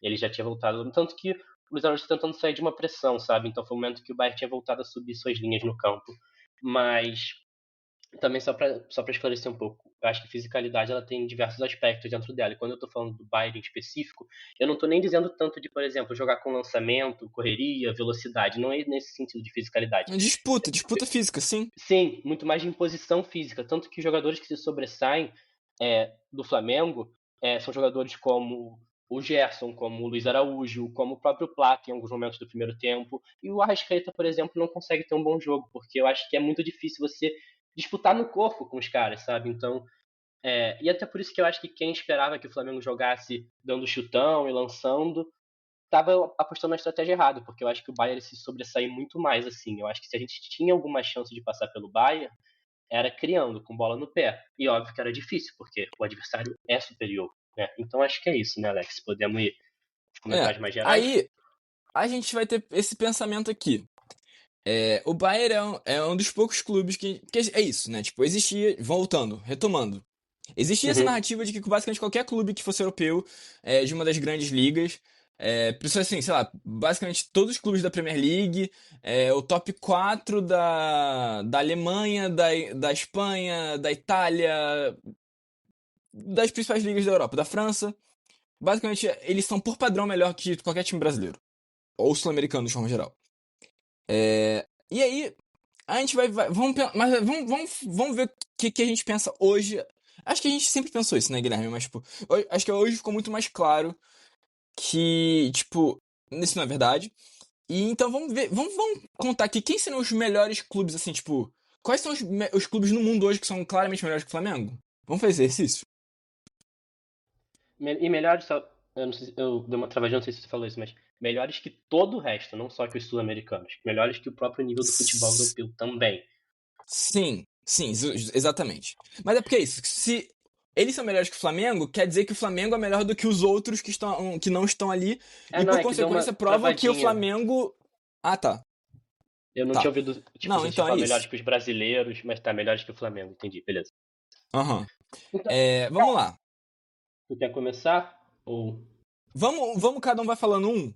ele já tinha voltado. Tanto que o Luiz Araújo tá tentando sair de uma pressão, sabe? Então foi o momento que o Bayern tinha voltado a subir suas linhas no campo. Mas também só pra esclarecer um pouco, eu acho que fisicalidade ela tem diversos aspectos dentro dela. E quando eu tô falando do Bayern em específico, eu não tô nem dizendo tanto de, por exemplo, jogar com lançamento, correria, velocidade. Não é nesse sentido de fisicalidade. Disputa física, sim. Sim, muito mais de imposição física. Tanto que os jogadores que se sobressaem do Flamengo são jogadores como o Gerson, como o Luiz Araújo, como o próprio Plata em alguns momentos do primeiro tempo. E o Arrascaeta, por exemplo, não consegue ter um bom jogo, porque eu acho que é muito difícil você disputar no corpo com os caras, sabe? Então, e até por isso que eu acho que quem esperava que o Flamengo jogasse dando chutão e lançando, estava apostando na estratégia errada, porque eu acho que o Bayern se sobressair muito mais, assim. Eu acho que se a gente tinha alguma chance de passar pelo Bayern, era criando, com bola no pé. E óbvio que era difícil, porque o adversário é superior, né? Então acho que é isso, né, Alex? Podemos ir comentários mais gerais? Aí, a gente vai ter esse pensamento aqui. O Bayern é um dos poucos clubes que é isso, né? Tipo, existia, retomando. Existia essa narrativa de que basicamente qualquer clube que fosse europeu, de uma das grandes ligas, precisa assim, sei lá, basicamente todos os clubes da Premier League, o top 4 da Alemanha, da Espanha, da Itália, das principais ligas da Europa, da França, basicamente eles são por padrão melhor que qualquer time brasileiro, ou sul-americano de forma geral. E aí, a gente vamos ver o que a gente pensa hoje. Acho que a gente sempre pensou isso, né, Guilherme? Mas, tipo, acho que hoje ficou muito mais claro que, tipo, isso não é verdade. E então vamos ver, vamos contar aqui quem serão os melhores clubes, assim, tipo, quais são os clubes no mundo hoje que são claramente melhores que o Flamengo? Vamos fazer exercício? E melhores, eu, não sei, eu dei uma travadinha, não sei se você falou isso, mas melhores que todo o resto, não só que os sul-americanos. Melhores que o próprio nível do futebol europeu também. Sim, exatamente. Mas é porque é isso, se eles são melhores que o Flamengo, quer dizer que o Flamengo é melhor do que os outros que não estão ali, e Não, por é que deu uma consequência provam que o travadinha. Flamengo... Ah, tá. Eu não tinha ouvido, tipo, Não, você então falar é melhores isso. que os brasileiros, mas tá, melhores que o Flamengo, entendi, beleza. Aham. Então, Vamos lá. tu quer começar? Ou... Vamos, cada um vai falando um?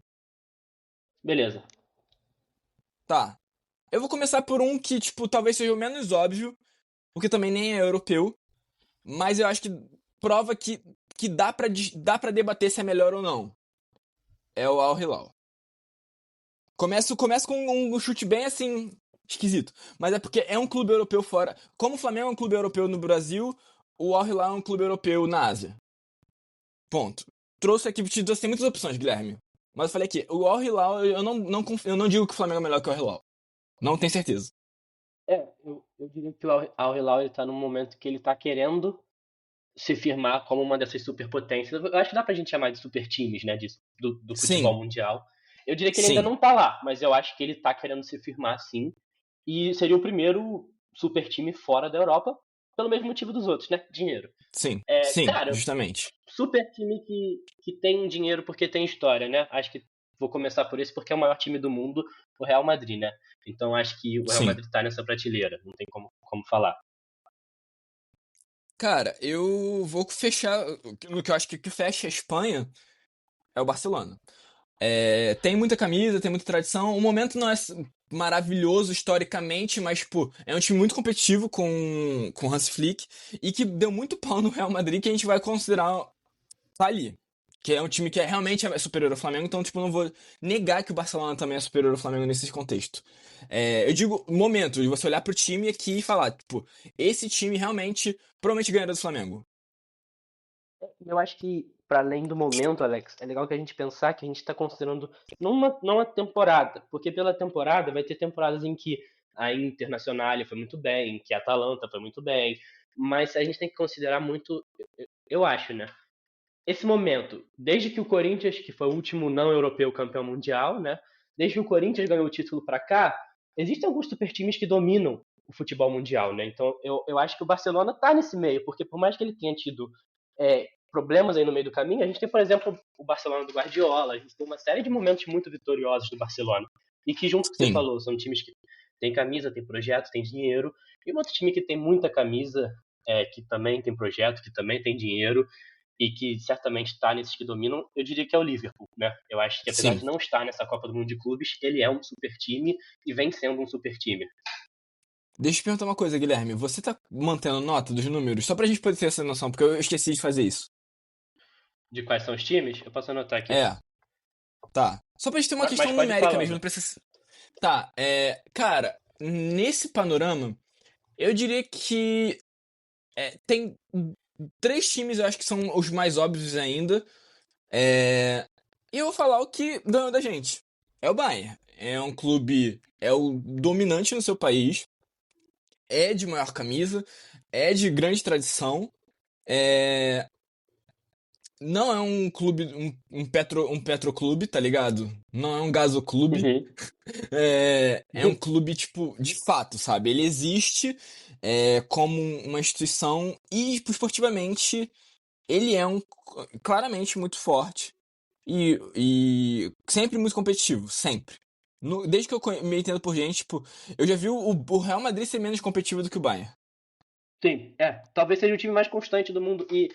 Beleza. Tá. Eu vou começar por um que, tipo, talvez seja o menos óbvio, porque também nem é europeu, mas eu acho que prova que dá pra debater se é melhor ou não. É o Al Hilal. Começo com um chute bem assim, esquisito. Mas é porque é um clube europeu fora. Como o Flamengo é um clube europeu no Brasil, o Al Hilal é um clube europeu na Ásia. Ponto. Trouxe aqui, te trouxe muitas opções, Guilherme. Mas eu falei aqui, o Al Hilal, eu não digo que o Flamengo é melhor que o Al Hilal. Não tenho certeza. Eu diria que o Al Hilal ele tá num momento que ele tá querendo se firmar como uma dessas superpotências. Eu acho que dá pra gente chamar de super times, né, do futebol mundial. Eu diria que ele ainda não tá lá, mas eu acho que ele tá querendo se firmar sim. E seria o primeiro super time fora da Europa, pelo mesmo motivo dos outros, né? Dinheiro. Sim, Cara, justamente. super time que tem dinheiro porque tem história, né? Acho que vou começar por isso porque é o maior time do mundo, o Real Madrid, né? Então acho que o Real Madrid tá nessa prateleira, não tem como falar. Cara, eu vou fechar. No que eu acho que o que fecha a Espanha é o Barcelona. Tem muita camisa, tem muita tradição. O momento não é maravilhoso historicamente, mas, pô, é um time muito competitivo com o Hans Flick e que deu muito pau no Real Madrid que a gente vai considerar tá ali. Que é um time que realmente é superior ao Flamengo, então, tipo, não vou negar que o Barcelona também é superior ao Flamengo nesse contexto. Eu digo momento de você olhar pro time aqui e falar, tipo, esse time realmente provavelmente ganhará do Flamengo. Eu acho que, para além do momento, Alex, é legal que a gente pensar que a gente está considerando não uma temporada, porque pela temporada vai ter temporadas em que a Internacional foi muito bem, que a Atalanta foi muito bem, mas a gente tem que considerar muito, eu acho, né? Esse momento, desde que o Corinthians, que foi o último não europeu campeão mundial, né? Desde que o Corinthians ganhou o título pra cá, existem alguns super times que dominam o futebol mundial, né? Então eu acho que o Barcelona tá nesse meio, porque por mais que ele tenha tido problemas aí no meio do caminho, a gente tem, por exemplo, o Barcelona do Guardiola, a gente tem uma série de momentos muito vitoriosos do Barcelona. E que, junto com o que você Sim, falou, são times que têm camisa, têm projeto, têm dinheiro, e um outro time que tem muita camisa, que também tem projeto, que também tem dinheiro, e que certamente está nesses que dominam, eu diria que é o Liverpool, né? Eu acho que apesar sim. de não estar nessa Copa do Mundo de Clubes, ele é um super time e vem sendo um super time. Deixa eu te perguntar uma coisa, Guilherme. Você tá mantendo nota dos números? Só pra gente poder ter essa noção, porque eu esqueci de fazer isso. De quais são os times? Eu posso anotar aqui. É, tá. Só pra gente ter uma Mas questão pode ir numérica mesmo, falando. não precisa. Tá, cara, nesse panorama, eu diria que tem três times, eu acho que são os mais óbvios ainda. E eu vou falar o que ganhou da gente. É o Bayern. É um clube, é o dominante no seu país, é de maior camisa, é de grande tradição, é, não é um clube, um petroclube, tá ligado? Não é um gasoclube. Uhum. É um clube, tipo, de fato, sabe? Ele existe como uma instituição e, tipo, esportivamente, ele é claramente muito forte e sempre muito competitivo, sempre. Desde que eu me entendo por gente, tipo, eu já vi o Real Madrid ser menos competitivo do que o Bayern. Sim, talvez seja o time mais constante do mundo. E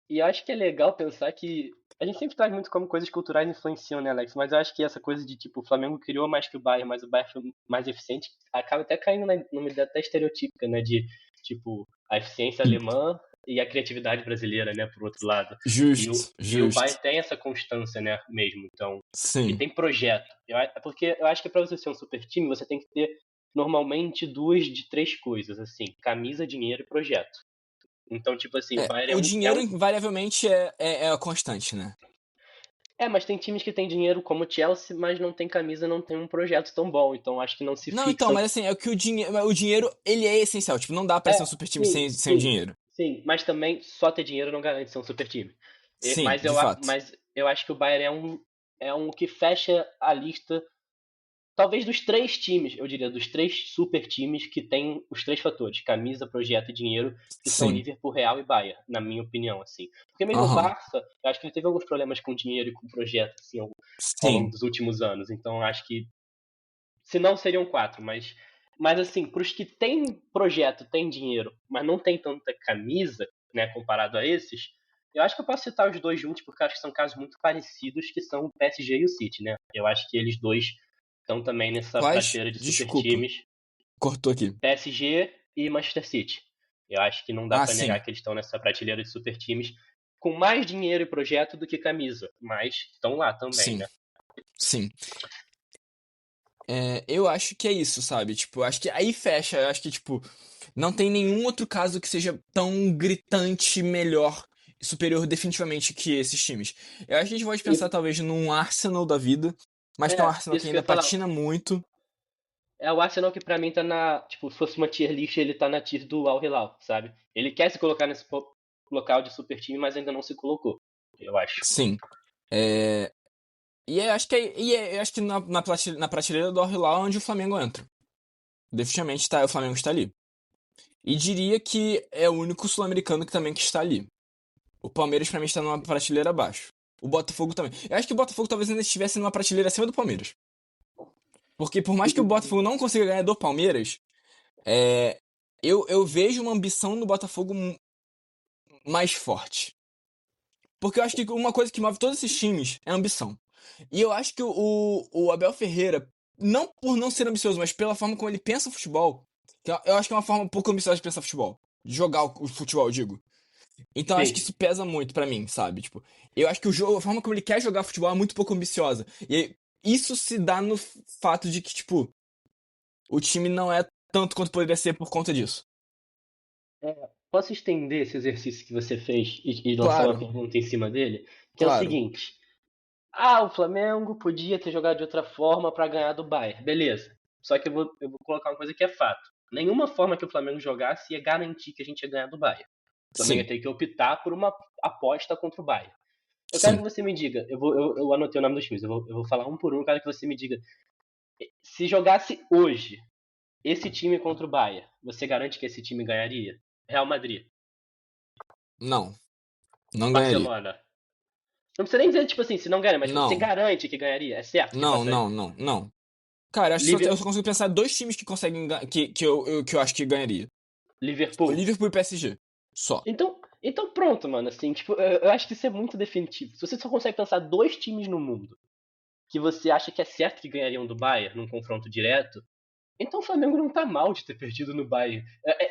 eu acho que é legal pensar que a gente sempre traz muito como coisas culturais influenciam, né, Alex? Mas eu acho que essa coisa de, tipo, o Flamengo criou mais que o Bayern, mas o Bayern foi mais eficiente, acaba até caindo numa ideia até estereotípica, né? De, tipo, a eficiência alemã e a criatividade brasileira, né, por outro lado. Justo, E o justo. Bayern tem essa constância, né, mesmo. Então, e Sim. tem projeto. Porque eu acho que pra você ser um super time, você tem que ter, normalmente, duas de três coisas, assim. Camisa, dinheiro e projeto. Então, tipo assim, o Bayern O é dinheiro um. invariavelmente é a constante, né? Mas tem times que têm dinheiro como o Chelsea, mas não tem camisa, não tem um projeto tão bom. Então acho que não se Não, então, fixam. mas assim, é que o dinheiro, ele é essencial. Tipo, não dá pra ser um super time Sim, sem o sim, dinheiro. sim. Mas também só ter dinheiro não garante ser um super time. Sim, de fato. Mas eu acho que o Bayern é um que fecha a lista. Talvez dos três times, eu diria, dos três super times que tem os três fatores, camisa, projeto e dinheiro, que são Sim. Liverpool, Real e Bayern, na minha opinião, assim. Porque mesmo o Aham. Barça, eu acho que ele teve alguns problemas com dinheiro e com projeto, assim, ao longo Sim. dos últimos anos. Então, eu acho que, se não, seriam quatro, mas assim, para os que têm projeto, têm dinheiro, mas não tem tanta camisa, né, comparado a esses, eu acho que eu posso citar os dois juntos, porque eu acho que são casos muito parecidos, que são o PSG e o City, né? Eu acho que eles dois estão também nessa Quais? prateleira de super Desculpa. times, Cortou aqui. PSG e Manchester City. Eu acho que não dá Ah, pra negar sim. que eles estão nessa prateleira de super times com mais dinheiro e projeto do que camisa, mas estão lá também, Sim. né? Sim. Eu acho que é isso, sabe? Tipo, eu acho que aí fecha. Eu acho que, tipo, não tem nenhum outro caso que seja tão gritante, melhor e superior definitivamente que esses times. Eu acho que a gente pode pensar, E, talvez, num Arsenal da vida, mas tem um Arsenal que isso que eu ainda ia falar. patina muito. É o Arsenal que pra mim tá na. Tipo, se fosse uma tier list, ele tá na tier do Al Hilal, sabe? Ele quer se colocar nesse local de super time, mas ainda não se colocou, eu acho. Sim. É, eu acho que na prateleira do Al-Hilal é onde o Flamengo entra. Definitivamente o Flamengo está ali. E diria que é o único sul-americano que também que está ali. O Palmeiras pra mim está numa prateleira abaixo. O Botafogo também. Eu acho que o Botafogo talvez ainda estivesse numa prateleira acima do Palmeiras. Porque por mais que o Botafogo não consiga ganhar do Palmeiras, é, eu vejo uma ambição no Botafogo mais forte. Porque eu acho que uma coisa que move todos esses times é a ambição. E eu acho que o Abel Ferreira, não por não ser ambicioso, mas pela forma como ele pensa o futebol, que eu acho que é uma forma um pouco ambiciosa de pensar futebol. De jogar o futebol, eu digo. Então eu acho que Sim. isso pesa muito pra mim, sabe? Tipo, eu acho que o jogo, a forma como ele quer jogar futebol é muito pouco ambiciosa. E isso se dá no fato de que, tipo, o time não é tanto quanto poderia ser por conta disso. Posso estender esse exercício que você fez e lançar uma Claro, pergunta em cima dele? Que é o claro. seguinte. O Flamengo podia ter jogado de outra forma pra ganhar do Bayern. Beleza. Só que eu vou colocar uma coisa que é fato. Nenhuma forma que o Flamengo jogasse ia garantir que a gente ia ganhar do Bayern. O Flamengo ia Sim, ter que optar por uma aposta contra o Bayern. Eu quero que sim. você me diga, eu anotei o nome dos times, eu vou falar um por um, eu quero que você me diga, se jogasse hoje esse time contra o Bayern, você garante que esse time ganharia? Real Madrid, Não, não ganharia. Barcelona. Não precisa nem dizer, tipo assim, se não ganha, mas tipo, você Não, garante que ganharia? É certo que não, não, passaria? não, não. Cara, eu Liver- só consigo pensar dois times que conseguem que eu acho que ganharia. O Liverpool. Liverpool e o PSG. Só. Então pronto, mano, assim, tipo, eu acho que isso é muito definitivo. Se você só consegue pensar dois times no mundo que você acha que é certo que ganhariam do Bayern num confronto direto, então o Flamengo não tá mal de ter perdido no Bayern.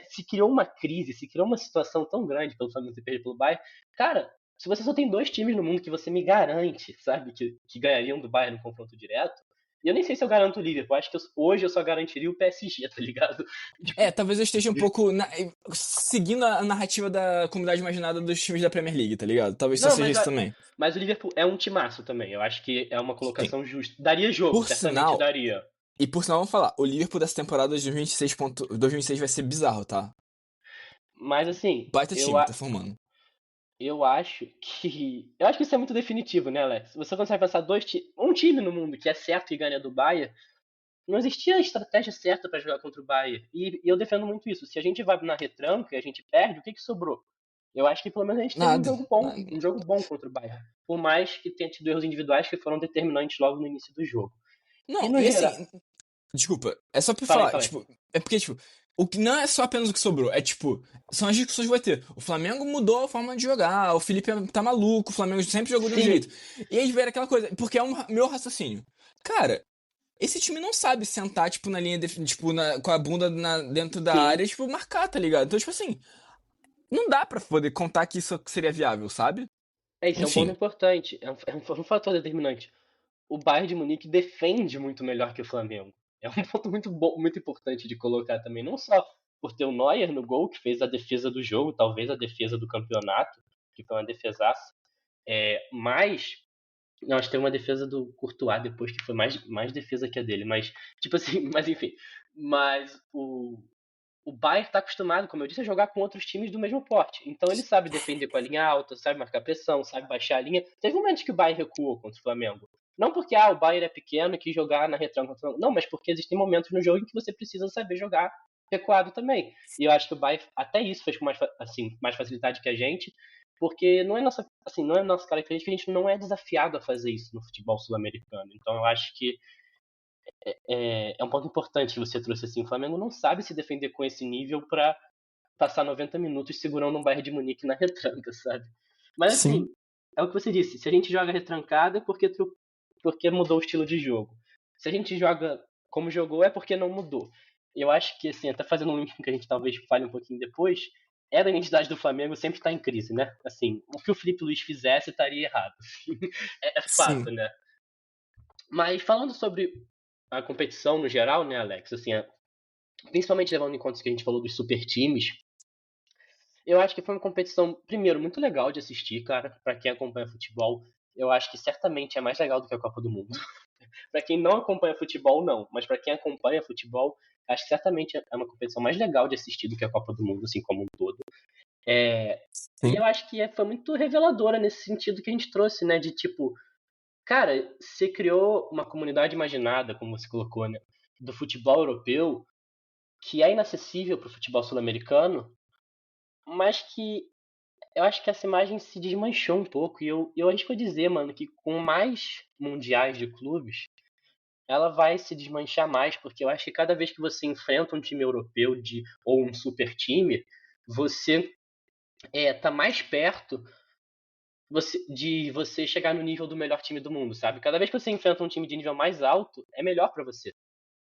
Se criou uma crise, se criou uma situação tão grande pelo Flamengo ter perdido pelo Bayern. Cara, se você só tem dois times no mundo que você me garante, sabe, que ganhariam do Bayern no confronto direto, e eu nem sei se eu garanto o Liverpool. Acho que hoje eu só garantiria o PSG, tá ligado? Tipo, Talvez eu esteja um pouco seguindo a narrativa da comunidade imaginada dos times da Premier League, tá ligado? Talvez só não, seja isso também. mas o Liverpool é um timaço também. Eu acho que é uma Sim. colocação justa. Daria jogo, Por certamente sinal, daria. e por sinal, vamos falar, o Liverpool dessa temporada de 2026 vai ser bizarro, tá? Mas assim, Baita time, tá formando. eu acho que. Eu acho que isso é muito definitivo, né, Alex? Você consegue pensar um time no mundo que é certo que ganha do Bayern. Não existia a estratégia certa pra jogar contra o Bayern. E eu defendo muito isso. Se a gente vai na retranca e a gente perde, o que sobrou? Eu acho que pelo menos a gente teve Nada, nada. um jogo bom contra o Bayern. Por mais que tenha tido erros individuais que foram determinantes logo no início do jogo. E Não, no e geral. assim, desculpa, é só pra Falei, falar, falei. tipo, é porque, tipo, o que não é só apenas o que sobrou, é tipo, são as discussões que vai ter. O Flamengo mudou a forma de jogar, o Felipe tá maluco, o Flamengo sempre jogou de um Sim, jeito. E aí ver aquela coisa, porque é meu raciocínio. Cara, esse time não sabe sentar, tipo, na linha, tipo, com a bunda dentro da sim. área, tipo, marcar, tá ligado? Então, tipo assim, não dá pra poder contar que isso seria viável, sabe? Isso é um ponto Enfim, importante. É um fator determinante. O Bayern de Munique defende muito melhor que o Flamengo. É um ponto muito bom, muito importante de colocar também. Não só por ter o Neuer no gol, que fez a defesa do jogo, talvez a defesa do campeonato, que foi uma defesaça. Mas nós temos uma defesa do Courtois depois, que foi mais defesa que a dele. Mas, tipo assim, mas enfim. Mas o Bayern está acostumado, como eu disse, a jogar com outros times do mesmo porte. Então ele sabe defender com a linha alta, sabe marcar pressão, sabe baixar a linha. Teve momentos que o Bayern recuou contra o Flamengo. Não porque o Bayern é pequeno e quis jogar na retranca contra o Flamengo. Não, mas porque existem momentos no jogo em que você precisa saber jogar recuado também. E eu acho que o Bayern até isso fez com mais facilidade que a gente, porque não é nossa característica, a gente não é desafiado a fazer isso no futebol sul-americano. Então eu acho que é um ponto importante que você trouxe assim. O Flamengo não sabe se defender com esse nível para passar 90 minutos segurando um Bayern de Munique na retranca, sabe? Mas assim, sim, é o que você disse. Se a gente joga retrancada é porque mudou o estilo de jogo. Se a gente joga como jogou é porque não mudou. Eu acho que, assim, até fazendo um link que a gente talvez fale um pouquinho depois, a identidade do Flamengo sempre está em crise, né? Assim, o que o Felipe Luiz fizesse estaria errado. É fato, sim. né? Mas falando sobre a competição no geral, né, Alex? Assim, principalmente levando em conta isso que a gente falou dos super times, eu acho que foi uma competição, primeiro, muito legal de assistir, cara. Pra quem acompanha futebol, eu acho que certamente é mais legal do que a Copa do Mundo. Pra quem não acompanha futebol, não. Mas pra quem acompanha futebol, acho que certamente é uma competição mais legal de assistir do que a Copa do Mundo, assim como um todo. E Sim. eu acho que foi muito reveladora nesse sentido que a gente trouxe, né? De tipo, cara, você criou uma comunidade imaginada, como você colocou, né? Do futebol europeu, que é inacessível pro futebol sul-americano, mas que eu acho que essa imagem se desmanchou um pouco. E eu arrisco dizer, mano, que com mais mundiais de clubes, ela vai se desmanchar mais, porque eu acho que cada vez que você enfrenta um time europeu ou um super time, você tá mais perto de você chegar no nível do melhor time do mundo, sabe? Cada vez que você enfrenta um time de nível mais alto, é melhor pra você.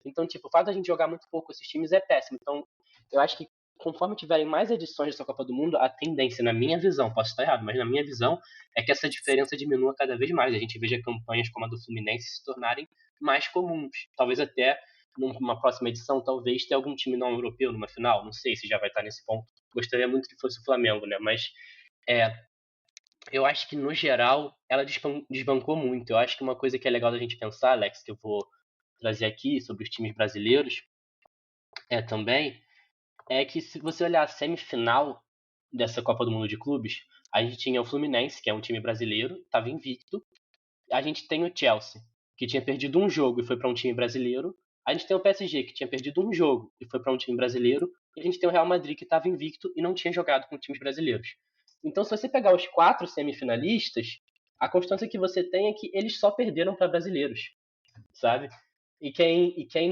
Então, tipo, o fato da gente jogar muito pouco esses times é péssimo. Então, eu acho que conforme tiverem mais edições dessa Copa do Mundo, a tendência, na minha visão, posso estar errado, mas na minha visão, é que essa diferença diminua cada vez mais. A gente veja campanhas como a do Fluminense se tornarem mais comuns. Talvez até numa próxima edição, talvez ter algum time não europeu numa final. Não sei se já vai estar nesse ponto. Gostaria muito que fosse o Flamengo, né? Mas eu acho que, no geral, ela desbancou muito. Eu acho que uma coisa que é legal da gente pensar, Alex, que eu vou trazer aqui sobre os times brasileiros, Também é que se você olhar a semifinal dessa Copa do Mundo de Clubes, a gente tinha o Fluminense, que é um time brasileiro, estava invicto. A gente tem o Chelsea, que tinha perdido um jogo e foi para um time brasileiro. A gente tem o PSG, que tinha perdido um jogo e foi para um time brasileiro. E a gente tem o Real Madrid, que estava invicto e não tinha jogado com times brasileiros. Então, se você pegar os 4 semifinalistas, a constância que você tem é que eles só perderam para brasileiros, sabe? E quem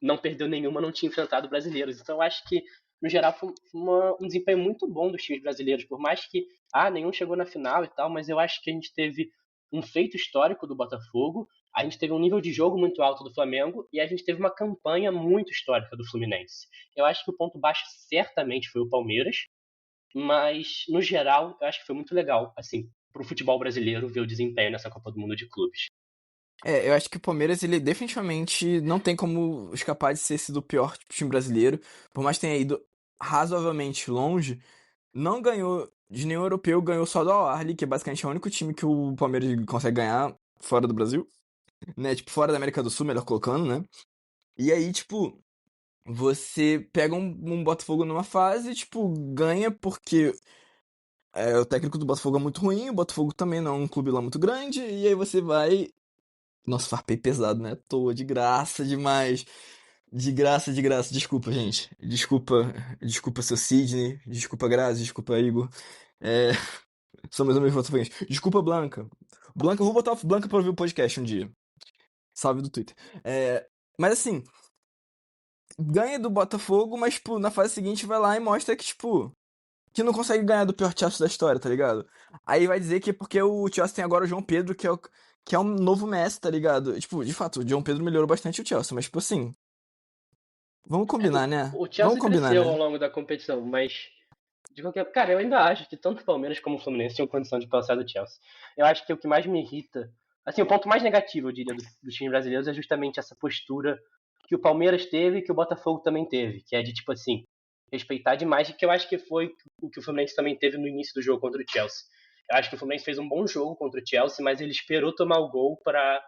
não perdeu nenhuma não tinha enfrentado brasileiros. Então, eu acho que, no geral, foi um desempenho muito bom dos times brasileiros. Por mais que nenhum chegou na final e tal, mas eu acho que a gente teve um feito histórico do Botafogo, a gente teve um nível de jogo muito alto do Flamengo e a gente teve uma campanha muito histórica do Fluminense. Eu acho que o ponto baixo certamente foi o Palmeiras, mas, no geral, eu acho que foi muito legal, assim, pro futebol brasileiro ver o desempenho nessa Copa do Mundo de clubes. Eu acho que o Palmeiras, ele definitivamente não tem como escapar de ser sido o pior time brasileiro. Por mais que tenha ido razoavelmente longe, não ganhou de nenhum europeu, ganhou só do Al-Ahly, que é basicamente o único time que o Palmeiras consegue ganhar fora do Brasil, né? Tipo, fora da América do Sul, melhor colocando, né? E aí, tipo, você pega um Botafogo numa fase, tipo, ganha porque o técnico do Botafogo é muito ruim, o Botafogo também não é um clube lá muito grande, e aí você vai. Nossa, farpei pesado, né? À toa, de graça demais. De graça, de graça. Desculpa, gente. Desculpa, seu Sidney. Desculpa, Grazi. Desculpa, Igor. É, são meus amigos botafoguenses. Desculpa, Blanca. Blanca, eu vou botar a Blanca pra ouvir o podcast um dia. Salve do Twitter. Mas assim, ganha do Botafogo, mas, tipo, na fase seguinte vai lá e mostra que, tipo, que não consegue ganhar do pior Chelsea da história, tá ligado? Aí vai dizer que é porque o Chelsea tem agora o João Pedro, que é um novo Messi, tá ligado? Tipo, de fato, o João Pedro melhorou bastante o Chelsea, mas, tipo assim, vamos combinar, né? O Vamos Chelsea combinar, cresceu ao né? longo da competição, mas de qualquer. Cara, eu ainda acho que tanto o Palmeiras como o Fluminense tinham condição de passar do Chelsea. Eu acho que o que mais me irrita. Assim, o ponto mais negativo, eu diria, dos times brasileiros é justamente essa postura que o Palmeiras teve e que o Botafogo também teve, que é de, tipo assim, respeitar demais, e que eu acho que foi o que o Fluminense também teve no início do jogo contra o Chelsea. Eu acho que o Fluminense fez um bom jogo contra o Chelsea, mas ele esperou tomar o gol pra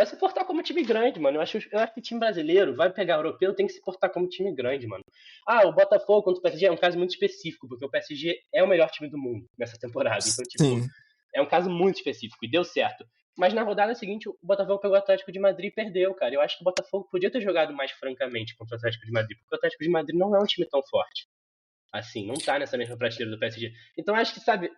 se portar como time grande, mano. Eu acho que o time brasileiro vai pegar europeu, tem que se portar como time grande, mano. O Botafogo contra o PSG é um caso muito específico, porque o PSG é o melhor time do mundo nessa temporada. Então, tipo, Sim. é um caso muito específico e deu certo. Mas na rodada seguinte, o Botafogo pegou o Atlético de Madrid e perdeu, cara. Eu acho que o Botafogo podia ter jogado mais francamente contra o Atlético de Madrid, porque o Atlético de Madrid não é um time tão forte. Assim, não tá nessa mesma prateleira do PSG. Então, eu acho que, sabe,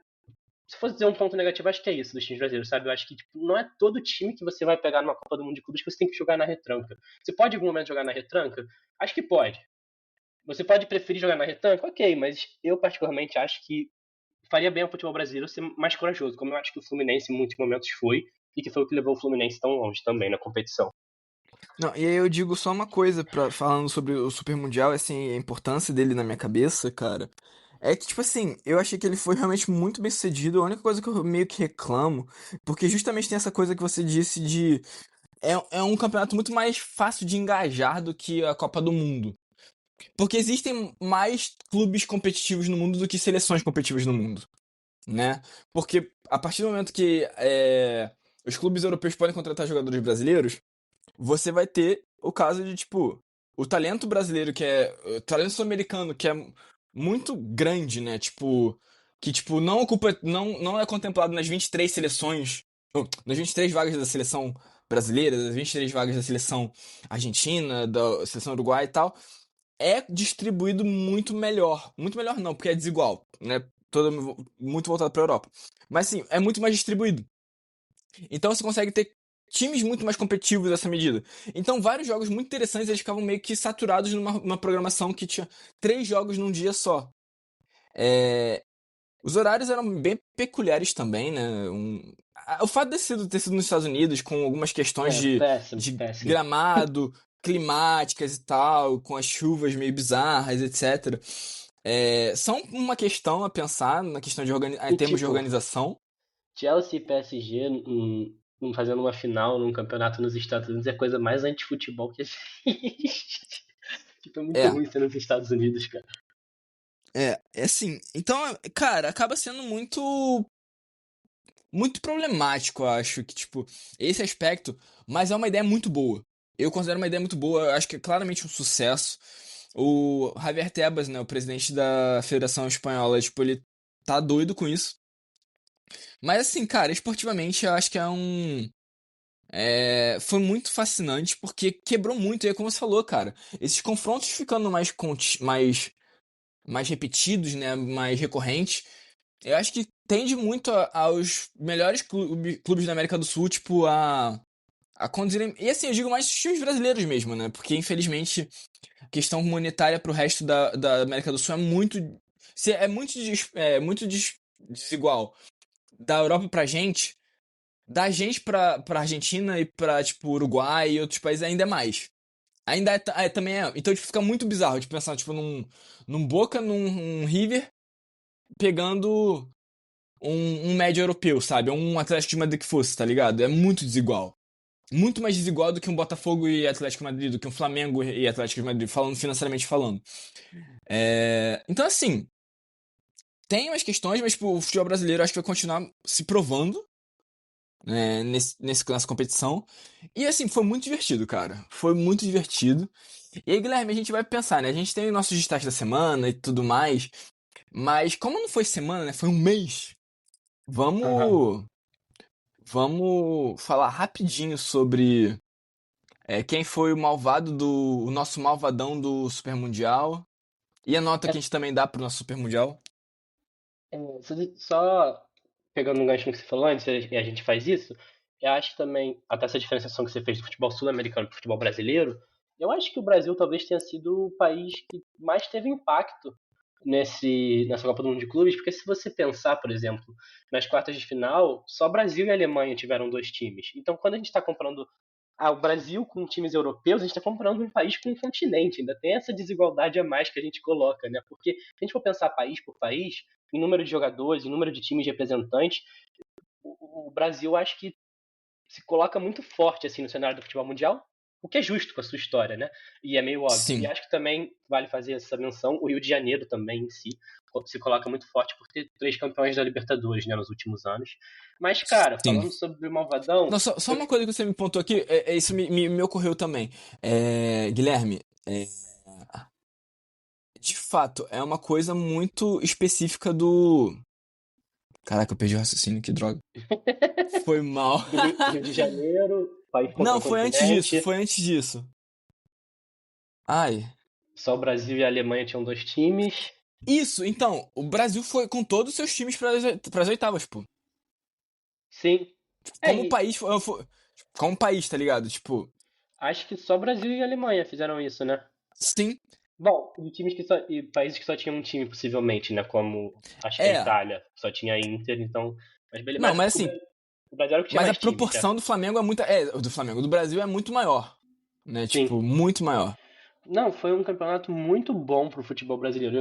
se fosse dizer um ponto negativo, acho que é isso dos times brasileiros, sabe? Eu acho que tipo, não é todo time que você vai pegar numa Copa do Mundo de Clubes que você tem que jogar na retranca. Você pode em algum momento jogar na retranca? Acho que pode. Você pode preferir jogar na retranca? Ok, mas eu particularmente acho que faria bem ao futebol brasileiro ser mais corajoso, como eu acho que o Fluminense em muitos momentos foi, e que foi o que levou o Fluminense tão longe também na competição. Não, e aí eu digo só uma coisa, falando sobre o Super Mundial, assim, a importância dele na minha cabeça, cara. É que, tipo assim, eu achei que ele foi realmente muito bem sucedido. A única coisa que eu meio que reclamo, porque justamente tem essa coisa que você disse de. É um campeonato muito mais fácil de engajar do que a Copa do Mundo. Porque existem mais clubes competitivos no mundo do que seleções competitivas no mundo, né? Porque a partir do momento que os clubes europeus podem contratar jogadores brasileiros, você vai ter o caso de, tipo, o talento brasileiro, o talento sul-americano, que é muito grande, né? Tipo, que, tipo, não ocupa, não é contemplado nas 23 seleções, nas 23 vagas da seleção brasileira, das 23 vagas da seleção argentina, da seleção uruguaia e tal, é distribuído muito melhor. Muito melhor não, porque é desigual, né? Muito voltado para a Europa. Mas sim, é muito mais distribuído. Então você consegue ter times muito mais competitivos nessa medida. Então vários jogos muito interessantes, eles ficavam meio que saturados numa programação que tinha 3 jogos num dia só. Os horários eram bem peculiares também, né? O fato de ter sido nos Estados Unidos, com algumas questões Péssimo, de péssimo. gramado, climáticas e tal, com as chuvas meio bizarras, etc. São uma questão a pensar, na questão de em termos de Tipo, organização. Chelsea e PSG fazendo uma final num campeonato nos Estados Unidos é a coisa mais anti-futebol que existe. Tipo, é muito É, ruim ser nos Estados Unidos, cara. é assim. Então, cara, acaba sendo muito problemático, eu acho, que, tipo, esse aspecto, mas é uma ideia muito boa. eu considero uma ideia muito boa, eu acho que é claramente um sucesso. O Javier Tebas, né, o presidente da Federação Espanhola, tipo, ele tá doido com isso. Mas assim, cara, esportivamente eu acho que foi muito fascinante porque quebrou muito, e é como você falou, cara, esses confrontos ficando mais repetidos, né, mais recorrentes, eu acho que tende muito aos melhores clubes da América do Sul, tipo, a conduzirem. E assim, eu digo mais os times brasileiros mesmo, né? Porque infelizmente a questão monetária pro resto da América do Sul é muito desigual. Da Europa pra gente, da gente pra Argentina e pra, tipo, Uruguai e outros países ainda é mais. Ainda também é. Então, tipo, fica muito bizarro de pensar, tipo, num Boca, num River, pegando um médio europeu, sabe? Um Atlético de Madrid que fosse, tá ligado? É muito desigual. Muito mais desigual do que um Botafogo e Atlético de Madrid, do que um Flamengo e Atlético de Madrid, falando financeiramente falando. Então, assim, tem umas questões, mas tipo, o futebol brasileiro acho que vai continuar se provando, né, nessa competição. E assim, foi muito divertido, cara. Foi muito divertido. E aí, Guilherme, a gente vai pensar, né? A gente tem os nossos destaques da semana e tudo mais. Mas como não foi semana, né? Foi um mês. Aham. Vamos, vamos falar rapidinho sobre quem foi o nosso malvadão do Super Mundial. E a nota que a gente também dá pro nosso Super Mundial. Só pegando um gancho no que você falou antes, e a gente faz isso, eu acho que também, até essa diferenciação que você fez do futebol sul-americano pro futebol brasileiro, eu acho que o Brasil talvez tenha sido o país que mais teve impacto nessa Copa do Mundo de Clubes, porque se você pensar, por exemplo, nas quartas de final, só Brasil e Alemanha tiveram dois times. Então, quando a gente está comprando o Brasil com times europeus, a gente está comprando um país com um continente. Ainda tem essa desigualdade a mais que a gente coloca, né? Porque se a gente for pensar país por país, em número de jogadores, em número de times representantes, o Brasil acho que se coloca muito forte assim no cenário do futebol mundial, o que é justo com a sua história, né? E é meio óbvio. E Sim, acho que também vale fazer essa menção, o Rio de Janeiro também em si se coloca muito forte por ter 3 campeões da Libertadores, né, nos últimos anos. Mas, cara, sim. falando sobre o Malvadão, Não, só uma coisa que você me pontuou aqui, isso me ocorreu também. Guilherme, de fato, é uma coisa muito específica do. Caraca, eu perdi o raciocínio, que droga. Foi mal. do Rio de Janeiro, país contra Não, o foi antes disso, continente, foi antes disso. Ai. só o Brasil e a Alemanha tinham dois times. Isso, então, o Brasil foi com todos os seus times pras oitavas, pô. Sim. Como E país, como país, tá ligado? Tipo, acho que só Brasil e Alemanha fizeram isso, né? sim, Bom, e países que só tinham um time, possivelmente, né? Como acho que a é. Itália só tinha Inter, então. Mas beleza. Não, Mas mas assim, O Brasil era o que tinha mas a mais times, né? proporção do Flamengo é muito. Do Flamengo, do Brasil é muito maior. Né? Sim. Tipo, muito maior. Não, foi um campeonato muito bom pro futebol brasileiro.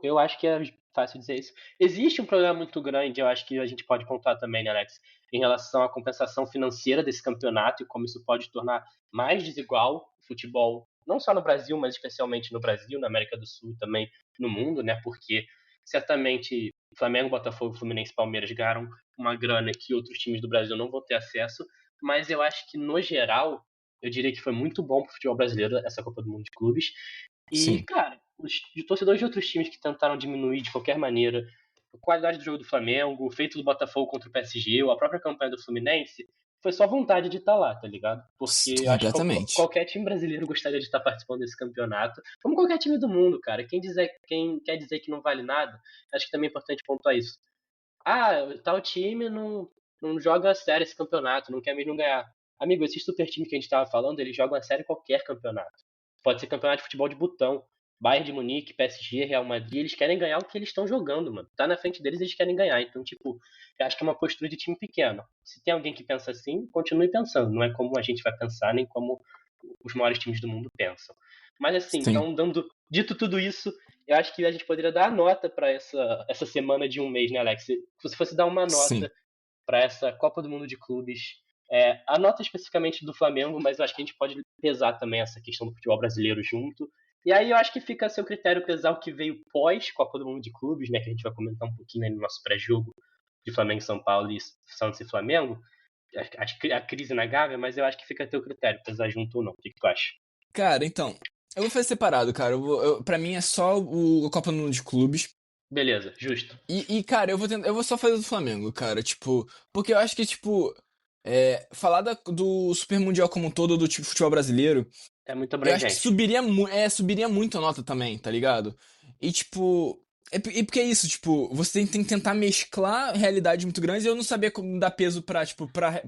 Eu acho que é fácil dizer isso. Existe um problema muito grande, eu acho que a gente pode pontuar também, né, Alex, em relação à compensação financeira desse campeonato e como isso pode tornar mais desigual o futebol, não só no Brasil, mas especialmente no Brasil, na América do Sul e também no mundo, né? Porque certamente Flamengo, Botafogo, Fluminense e Palmeiras ganharam uma grana que outros times do Brasil não vão ter acesso, mas eu acho que, no geral, eu diria que foi muito bom pro futebol brasileiro essa Copa do Mundo de Clubes. E, Sim, cara, os de torcedores de outros times que tentaram diminuir de qualquer maneira a qualidade do jogo do Flamengo, o feito do Botafogo contra o PSG, ou a própria campanha do Fluminense, foi só vontade de estar lá, tá ligado? Porque eu acho que completamente. qualquer time brasileiro gostaria de estar participando desse campeonato, como qualquer time do mundo, cara. Quem quer dizer que não vale nada, acho que também é importante pontuar isso. Tal time não joga a sério esse campeonato, não quer mesmo ganhar. Amigo, esses super times que a gente tava falando, eles jogam a sério qualquer campeonato. Pode ser campeonato de futebol de botão. Bayern de Munique, PSG, Real Madrid, eles querem ganhar o que eles estão jogando, mano. Tá na frente deles, eles querem ganhar. Então, tipo, eu acho que é uma postura de time pequeno. Se tem alguém que pensa assim, continue pensando. Não é como a gente vai pensar, nem como os maiores times do mundo pensam. Mas assim, Sim, então, dito tudo isso, eu acho que a gente poderia dar a nota para essa semana de um mês, né, Alex? Se você fosse dar uma sim, nota para essa Copa do Mundo de Clubes, a nota especificamente do Flamengo, mas eu acho que a gente pode pesar também essa questão do futebol brasileiro junto. E aí eu acho que fica a seu critério pesar o que veio pós Copa do Mundo de Clubes, né, que a gente vai comentar um pouquinho aí no nosso pré-jogo de Flamengo e São Paulo e Santos e Flamengo. a crise na Gávea, mas eu acho que fica a teu critério, pesar junto ou não. O que tu acha? Cara, então, eu vou fazer separado, cara. Pra mim é só a Copa do Mundo de Clubes. Beleza, justo. Cara, eu vou só fazer do Flamengo, cara. Tipo, porque eu acho que, tipo, falar do Super Mundial como um todo, do tipo futebol brasileiro, É muito eu acho que abrangente. subiria muito a nota também, tá ligado? E, tipo. E porque é isso, tipo, você tem que tentar mesclar realidades muito grandes e eu não sabia como dar peso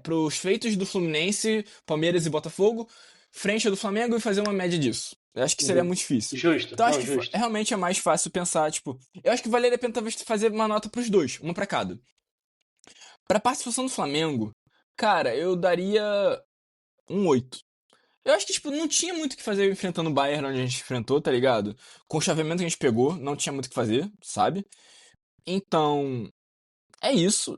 pros feitos do Fluminense, Palmeiras e Botafogo, frente ao do Flamengo e fazer uma média disso. Eu acho que seria Uhum. muito difícil. Justo, Então acho não, que justo. realmente é mais fácil pensar, tipo. Eu acho que valeria a pena talvez fazer uma nota pros dois, uma pra cada. Pra participação do Flamengo, cara, eu daria um 8. Eu acho que, tipo, não tinha muito o que fazer enfrentando o Bayern onde a gente enfrentou, tá ligado? Com o chaveamento que a gente pegou, não tinha muito o que fazer, sabe? Então, é isso.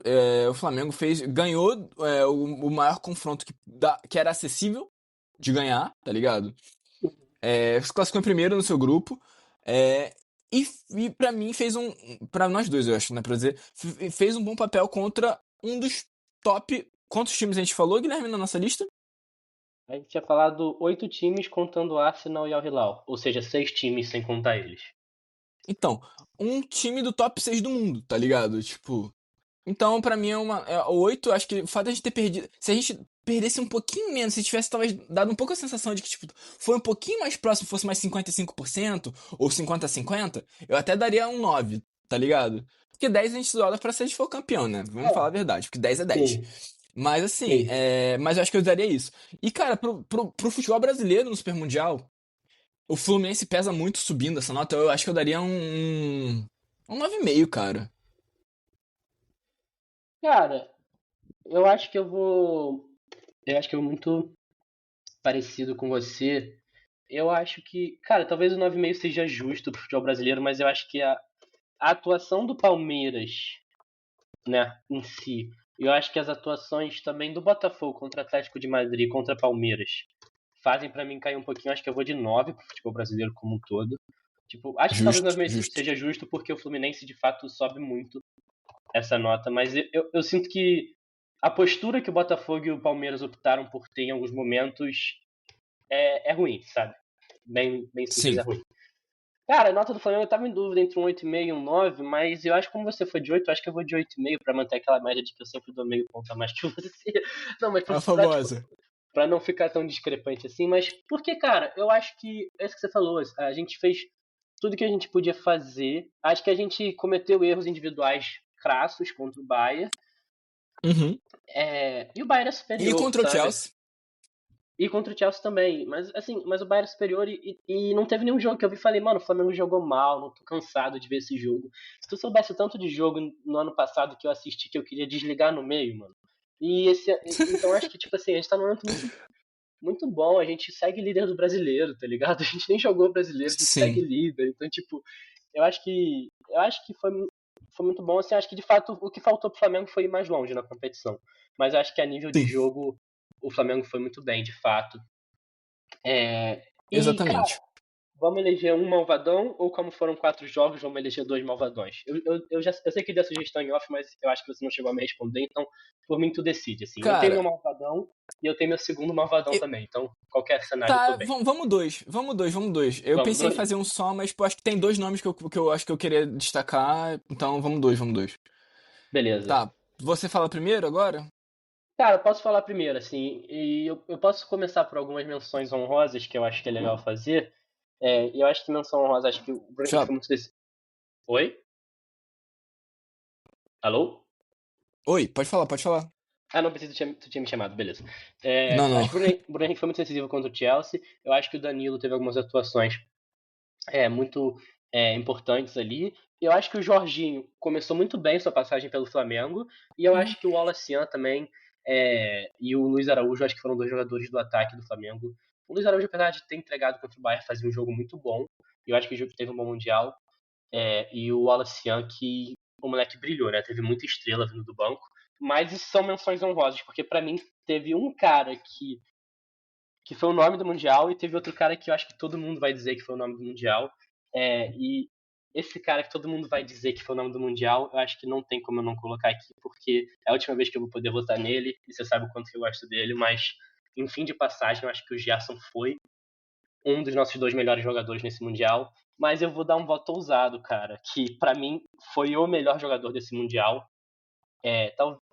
O Flamengo ganhou o maior confronto que era acessível de ganhar, tá ligado? Se classificou em primeiro no seu grupo. É, e pra mim pra nós dois, eu acho, né? Pra dizer, fez um bom papel contra um dos top. Quantos times a gente falou, Guilherme, na nossa lista? A gente tinha falado 8 times contando o Arsenal e Al Hilal. Ou seja, 6 times sem contar eles. Então, um time do top 6 do mundo, tá ligado? Tipo. Então, pra mim o 8, acho que o fato de a gente ter perdido. Se a gente perdesse um pouquinho menos, se tivesse talvez dado um pouco a sensação de que, tipo, foi um pouquinho mais próximo, fosse mais 55% ou 50-50, eu até daria um 9, tá ligado? Porque 10 a gente olha pra se a gente for campeão, né? Vamos falar a verdade, porque 10 é 10. Sim, Mas assim, sim. mas eu acho que eu daria isso. E, cara, pro futebol brasileiro no Super Mundial, o Fluminense pesa muito subindo essa nota, eu acho que eu daria um 9,5, cara. Cara, eu acho que eu vou. Eu acho que eu vou muito parecido com você. Eu acho que, cara, talvez o 9,5 seja justo pro futebol brasileiro, mas eu acho que a atuação do Palmeiras, né, em si, eu acho que as atuações também do Botafogo contra Atlético de Madrid, contra Palmeiras, fazem pra mim cair um pouquinho. Acho que eu vou de 9 pro futebol brasileiro como um todo. Tipo, acho que talvez o Justo, 9,5 justo. seja justo porque o Fluminense de fato sobe muito essa nota, mas eu sinto que a postura que o Botafogo e o Palmeiras optaram por ter em alguns momentos é ruim, sabe? Bem simples, é Sim. ruim. Cara, a nota do Flamengo eu tava em dúvida entre um 8,5 e um 9, mas eu acho que como você foi de 8, eu acho que eu vou de 8,5 pra manter aquela média de que eu sempre dou meio ponto a mais que você. Não, mas A tipo, famosa. pra não ficar tão discrepante assim, mas porque, cara, eu acho que é isso que você falou, a gente fez tudo que a gente podia fazer. Acho que a gente cometeu erros individuais crassos contra o Bayern. Uhum. E o Bayern é E superior, contra o sabe? Chelsea? E contra o Chelsea também. Mas assim, mas o Bayern é superior e não teve nenhum jogo que eu vi e falei, mano, o Flamengo jogou mal, não tô cansado de ver esse jogo. Se tu soubesse o tanto de jogo no ano passado que eu assisti que eu queria desligar no meio, mano. Então acho que, tipo assim, a gente tá num momento muito bom, a gente segue líder do brasileiro, tá ligado? A gente nem jogou brasileiro, a gente segue Sim. líder. Então, tipo, eu acho que foi muito bom, assim, acho que de fato o que faltou pro Flamengo foi ir mais longe na competição. Mas eu acho que a nível de Sim. jogo o Flamengo foi muito bem, de fato. Cara, Exatamente. vamos eleger um malvadão ou como foram 4 jogos, vamos eleger 2 malvadões? Eu sei que dei a sugestão em off, mas eu acho que você não chegou a me responder, então por mim tu decide, assim. Eu tenho meu Cara, malvadão e eu tenho meu segundo malvadão eu- também, então qualquer cenário eu tô tá, bem. vamos dois. Vamos dois, vamos dois. Eu Vamos pensei em dois? fazer um só, mas pô, acho que tem dois nomes que eu acho que eu queria destacar. Então vamos dois, vamos dois. Beleza. Tá, você fala primeiro agora? Cara, eu posso falar primeiro, assim, e eu posso começar por algumas menções honrosas que eu acho que é legal fazer. E eu acho que menção honrosa, acho que o Bruno Henrique Já. foi muito desse. Oi? Alô? Oi, pode falar, pode falar. Ah, não, pensei que tu tinha me chamado, beleza. Não, Acho não. que o Bruno Henrique foi muito decisivo contra o Chelsea. Eu acho que o Danilo teve algumas atuações muito importantes ali. Eu acho que o Jorginho começou muito bem sua passagem pelo Flamengo. E eu Uhum. acho que o Wallace também e o Luiz Araújo, acho que foram dois jogadores do ataque do Flamengo. O Luiz Araújo, apesar de ter entregado contra o Bayern, fazia um jogo muito bom. Eu acho que o jogo teve um bom Mundial. E o Wallace, que o moleque brilhou, né? Teve muita estrela vindo do banco. Mas isso são menções honrosas, porque pra mim teve um cara que foi o nome do Mundial e teve outro cara que eu acho que todo mundo vai dizer que foi o nome do Mundial. E esse cara que todo mundo vai dizer que foi o nome do Mundial, eu acho que não tem como eu não colocar aqui, porque é a última vez que eu vou poder votar nele, e você sabe o quanto que eu gosto dele, mas em fim de passagem, eu acho que o Gerson foi um dos nossos 2 melhores jogadores nesse Mundial, mas eu vou dar um voto ousado, cara, que pra mim foi o melhor jogador desse Mundial.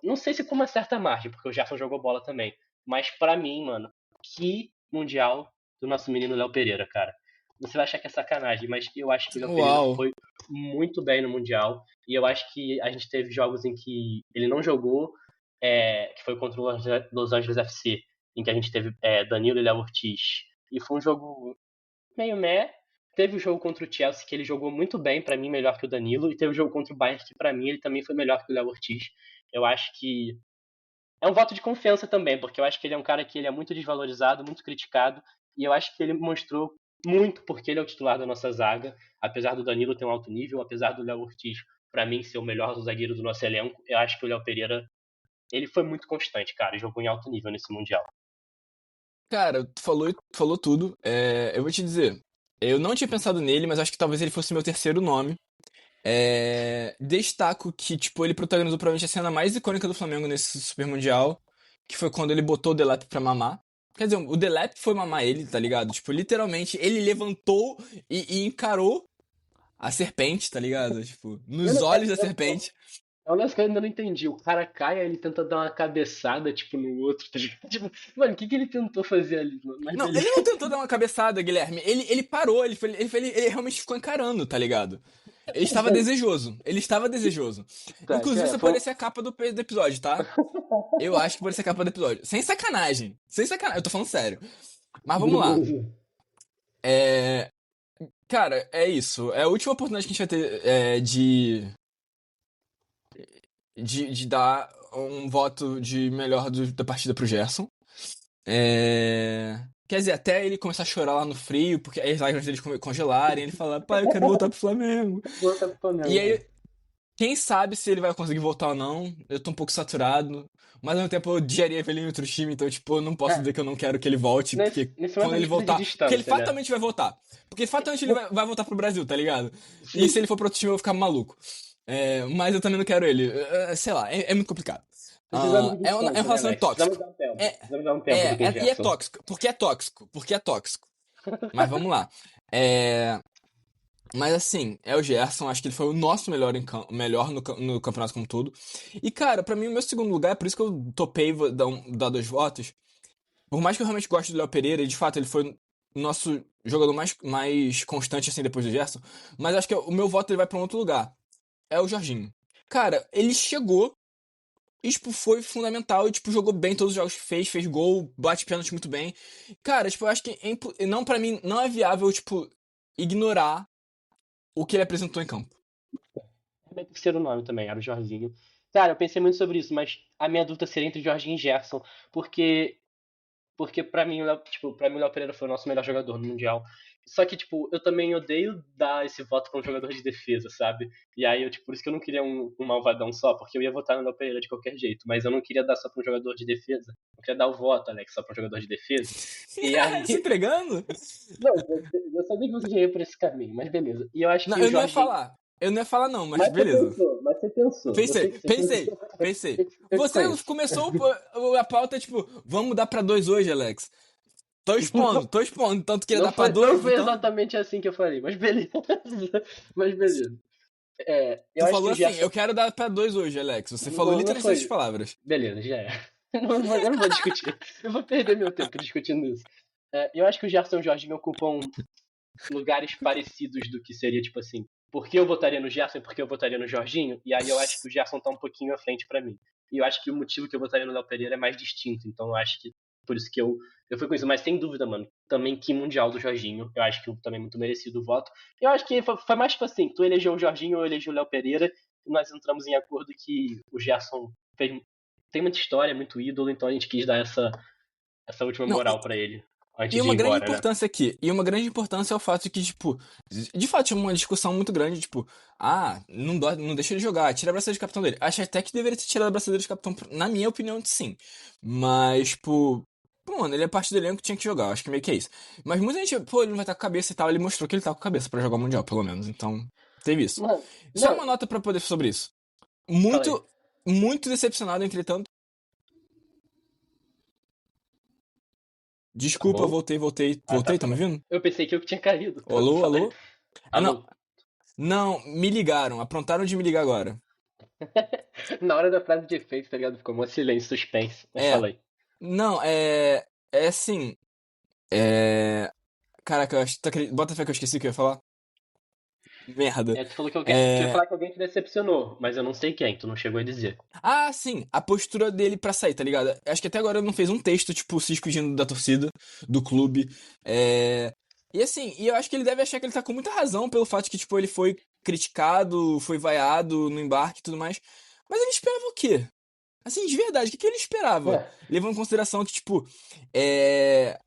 Não sei se com uma certa margem, porque o Gerson jogou bola também, mas pra mim, mano, que Mundial do nosso menino Léo Pereira, cara. Você vai achar que é sacanagem, mas eu acho que o Léo Pereira Uau. foi muito bem no Mundial, e eu acho que a gente teve jogos em que ele não jogou, que foi contra o Los Angeles FC, em que a gente teve Danilo e Léo Ortiz. E foi um jogo meio meh. Teve o jogo contra o Chelsea, que ele jogou muito bem, pra mim, melhor que o Danilo. E teve o jogo contra o Bayern, que pra mim ele também foi melhor que o Léo Ortiz. Eu acho que é um voto de confiança também, porque eu acho que ele é um cara que ele é muito desvalorizado, muito criticado. E eu acho que ele mostrou muito porque ele é o titular da nossa zaga. Apesar do Danilo ter um alto nível, apesar do Léo Ortiz, pra mim, ser o melhor zagueiro do nosso elenco, eu acho que o Léo Pereira, ele foi muito constante, cara. Jogou em alto nível nesse Mundial. Cara, tu falou tudo. Eu vou te dizer, eu não tinha pensado nele, mas acho que talvez ele fosse meu terceiro nome. Destaco que, tipo, ele protagonizou provavelmente a cena mais icônica do Flamengo nesse Super Mundial, que foi quando ele botou o Delap pra mamar. Quer dizer, o Delap foi mamar ele, tá ligado? Tipo, literalmente, ele levantou e encarou a serpente, tá ligado? Tipo, nos olhos da serpente. É um lance que eu ainda não entendi. O cara cai, aí ele tenta dar uma cabeçada, tipo, no outro, tá ligado? Tipo, mano, o que ele tentou fazer ali, mano? Mas Não, beleza. ele não tentou dar uma cabeçada, Guilherme. Ele parou, ele realmente ficou encarando, tá ligado? Ele estava desejoso. Ele estava desejoso. Tá, Inclusive, você foi- pode ser a capa do episódio, tá? Eu acho que pode ser a capa do episódio. Sem sacanagem. Sem sacanagem. Eu tô falando sério. Mas vamos lá. Cara, é isso. É a última oportunidade que a gente vai ter de dar um voto de melhor da partida pro Gerson. Quer dizer, até ele começar a chorar lá no frio, porque aí as lágrimas dele congelarem, ele fala, pai, eu quero voltar pro Flamengo. E aí, quem sabe se ele vai conseguir voltar ou não. Eu tô um pouco saturado. Mas ao mesmo tempo eu odiaria ver ele em outro time, então, tipo, eu não posso dizer que eu não quero que ele volte, porque nesse momento quando ele a gente precisa de voltar. distância, Porque ele né? fatalmente vai voltar. Porque fatalmente ele vai voltar pro Brasil, tá ligado? E se ele for pro outro time, eu vou ficar maluco. Mas eu também não quero ele. Sei lá, é muito complicado. Precisamos de É um distância, né, relacionamento Alex? tóxico. Precisamos dar um tempo pro E é Gerson. tóxico. Porque é tóxico. Porque é tóxico. Mas vamos lá. Mas assim, é o Gerson, acho que ele foi o nosso melhor, melhor no campeonato como todo. E cara, pra mim o meu segundo lugar, é por isso que eu topei dar 2 votos. Por mais que eu realmente goste do Léo Pereira, e de fato ele foi o nosso jogador mais constante assim depois do Gerson, mas acho que o meu voto ele vai pra um outro lugar. É o Jorginho. Cara, ele chegou e tipo, foi fundamental e tipo, jogou bem todos os jogos que fez gol, bate pênalti muito bem. Cara, tipo, eu acho que não, pra mim não é viável, tipo, ignorar o que ele apresentou em campo. É meu terceiro nome também, era o Jorginho. Cara, eu pensei muito sobre isso, mas a minha dúvida seria entre Jorginho e Gerson, porque pra mim, pra mim o Léo Pereira foi o nosso melhor jogador no Mundial. Só que, tipo, eu também odeio dar esse voto pra um jogador de defesa, sabe? E aí, por isso que eu não queria um malvadão só, porque eu ia votar no Léo Pereira de qualquer jeito, mas eu não queria dar só pra um jogador de defesa. Eu queria dar o voto, Alex, só pra um jogador de defesa. E aí... Se entregando? Não, eu sabia que você já ia por esse caminho, mas beleza. E eu acho que Não, o eu não ia Jorginho... falar. Eu não ia falar não, mas beleza. Mas você pensou. Pensei. Você começou a pauta, tipo, vamos mudar pra 2 hoje, Alex. Tô expondo. Então tu queria dar pra 2? Não foi Então... exatamente assim que eu falei, mas beleza. Tu falou assim, eu quero dar pra 2 hoje, Alex. Você falou literalmente essas palavras. Beleza, já é. Eu não vou discutir. Eu vou perder meu tempo discutindo isso. Eu acho que o Gerson e o Jorginho ocupam lugares parecidos do que seria, tipo assim, por que eu votaria no Gerson e por que eu votaria no Jorginho? E aí eu acho que o Gerson tá um pouquinho à frente pra mim. E eu acho que o motivo que eu votaria no Léo Pereira é mais distinto. Então eu acho que por isso que eu fui com isso. Mas sem dúvida, mano, também que Mundial do Jorginho. Eu acho que também muito merecido o voto. Eu acho que foi mais tipo assim, tu elegeu o Jorginho, eu elegi o Léo Pereira. E nós entramos em acordo que o Gerson tem muita história, muito ídolo. Então a gente quis dar essa última moral pra ele. E uma grande importância aqui. E uma grande importância é o fato de que, tipo, de fato é uma discussão muito grande, tipo, não deixa ele jogar, tira a braçadeira de capitão dele. Acho até que deveria ter tirado a braçadeira de capitão, na minha opinião, sim. Mas, tipo, mano, ele é parte do elenco, tinha que jogar, acho que meio que é isso. Mas muita gente, ele não vai estar com a cabeça e tal, ele mostrou que ele tá com a cabeça pra jogar o Mundial, pelo menos, então Teve isso. Mano, Só não, uma nota pra poder sobre isso. fala aí. Muito, muito decepcionado, entretanto. Desculpa, Alô? voltei. Ah, Voltei, tá me ouvindo? Eu pensei que eu tinha caído. Alô, Fala aí. alô? É, não. Alô? Não, me ligaram. Aprontaram de me ligar agora. Na hora da frase de efeito, tá ligado? Ficou um silêncio, suspense. Mas É. fala aí. Não, é assim. É. Caraca, bota fé que eu esqueci o que eu ia falar. Merda. Tu falou que tu ia É. falar que alguém te decepcionou, mas eu não sei quem, tu não chegou a dizer. Ah, sim, a postura dele pra sair, tá ligado? Acho que até agora ele não fez um texto, tipo, se excluindo da torcida, do clube. E assim, eu acho que ele deve achar que ele tá com muita razão pelo fato que, tipo, ele foi criticado, foi vaiado no embarque e tudo mais. Mas ele esperava o quê? Assim, de verdade, o que ele esperava? É, Levando em consideração que, tipo, é...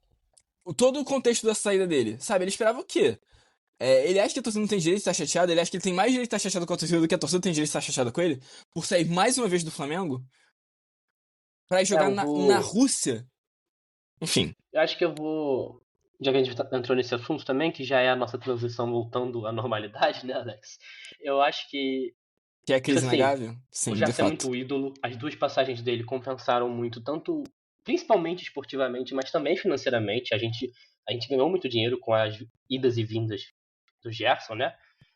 todo o contexto da saída dele, sabe? Ele esperava o quê? Ele acha que a torcida não tem direito de estar chateada, ele acha que ele tem mais direito de estar chateado com a torcida do que a torcida tem direito de estar chateada com ele, por sair mais uma vez do Flamengo, pra ir jogar eu na vou. Rússia. Enfim, Eu acho que eu vou. Já que a gente entrou nesse assunto também, que já é a nossa transição voltando à normalidade, né, Alex? Eu acho que, que é a tipo crise na assim, Gávea? o Sim, de Gerson é fato. muito ídolo, as duas passagens dele compensaram muito, tanto principalmente esportivamente, mas também financeiramente. A gente ganhou muito dinheiro com as idas e vindas do Gerson, né?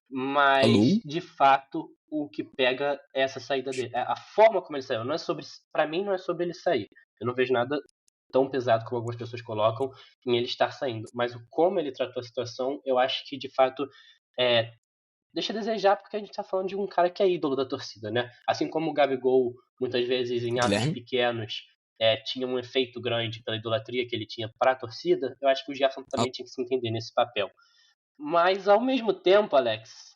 Mas, Alô? de fato, o que pega é essa saída dele. A forma como ele saiu. Não é sobre. Pra mim, não é sobre ele sair. Eu não vejo nada tão pesado como algumas pessoas colocam em ele estar saindo. Mas o como ele tratou a situação, eu acho que, de fato, é, deixa a desejar, porque a gente tá falando de um cara que é ídolo da torcida, né? Assim como o Gabigol, muitas vezes, em atos Guilherme? pequenos, tinha um efeito grande pela idolatria que ele tinha para a torcida, eu acho que o Gerson Al- também tinha que se entender nesse papel. Mas, ao mesmo tempo, Alex,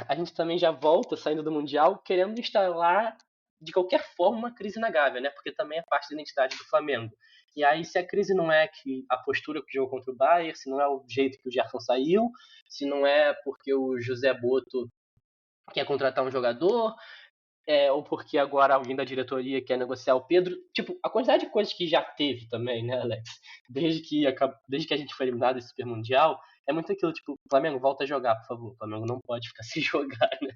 a gente também já volta, saindo do Mundial, querendo instalar, de qualquer forma, uma crise na Gávea, né? Porque também é parte da identidade do Flamengo. E aí, se a crise não é que a postura que jogou contra o Bayern, se não é o jeito que o Gerson saiu, se não é porque o José Boto quer contratar um jogador, ou porque agora alguém da diretoria quer negociar o Pedro. Tipo, a quantidade de coisas que já teve também, né, Alex? Desde que a gente foi eliminado desse Super Mundial, é muito aquilo, tipo, Flamengo, volta a jogar, por favor. Flamengo não pode ficar sem jogar, né?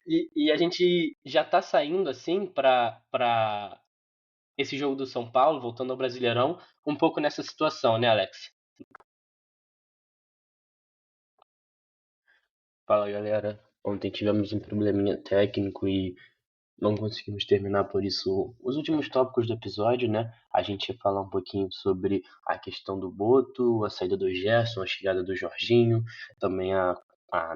E a gente já tá saindo, assim, pra esse jogo do São Paulo, voltando ao Brasileirão, um pouco nessa situação, né, Alex? Fala, galera. Ontem tivemos um probleminha técnico e não conseguimos terminar, por isso, os últimos tópicos do episódio, né? A gente ia falar um pouquinho sobre a questão do Boto, a saída do Gerson, a chegada do Jorginho, também a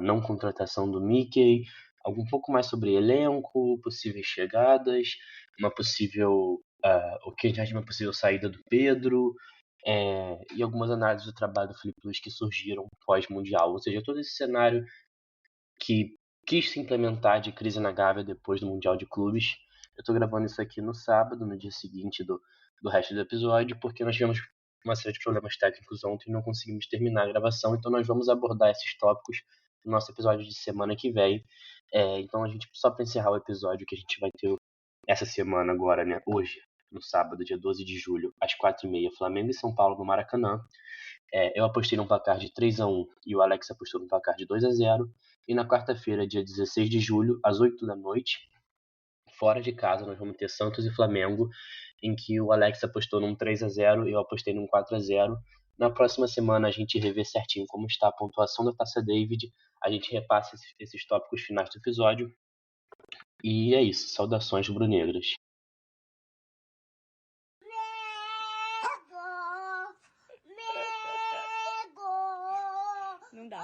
não contratação do Mickey, um pouco mais sobre elenco, possíveis chegadas, uma possível, o que já de uma possível saída do Pedro, e algumas análises do trabalho do Felipe Luiz que surgiram pós-mundial. Ou seja, todo esse cenário que quis se implementar de crise na Gávea depois do Mundial de Clubes. Eu tô gravando isso aqui no sábado, no dia seguinte do resto do episódio, porque nós tivemos uma série de problemas técnicos ontem e não conseguimos terminar a gravação, então nós vamos abordar esses tópicos no nosso episódio de semana que vem. Então a gente, só para encerrar o episódio que a gente vai ter essa semana agora, né, hoje, no sábado, dia 12 de julho, às 4h30, Flamengo e São Paulo no Maracanã. Eu apostei num placar de 3-1 e o Alex apostou num placar de 2-0. E na quarta-feira, dia 16 de julho, às 8 da noite, fora de casa, nós vamos ter Santos e Flamengo, em que o Alex apostou num 3-0 e eu apostei num 4-0. Na próxima semana a gente revê certinho como está a pontuação da Taça David, a gente repassa esses tópicos finais do episódio. E é isso, saudações brunegras. Não dá.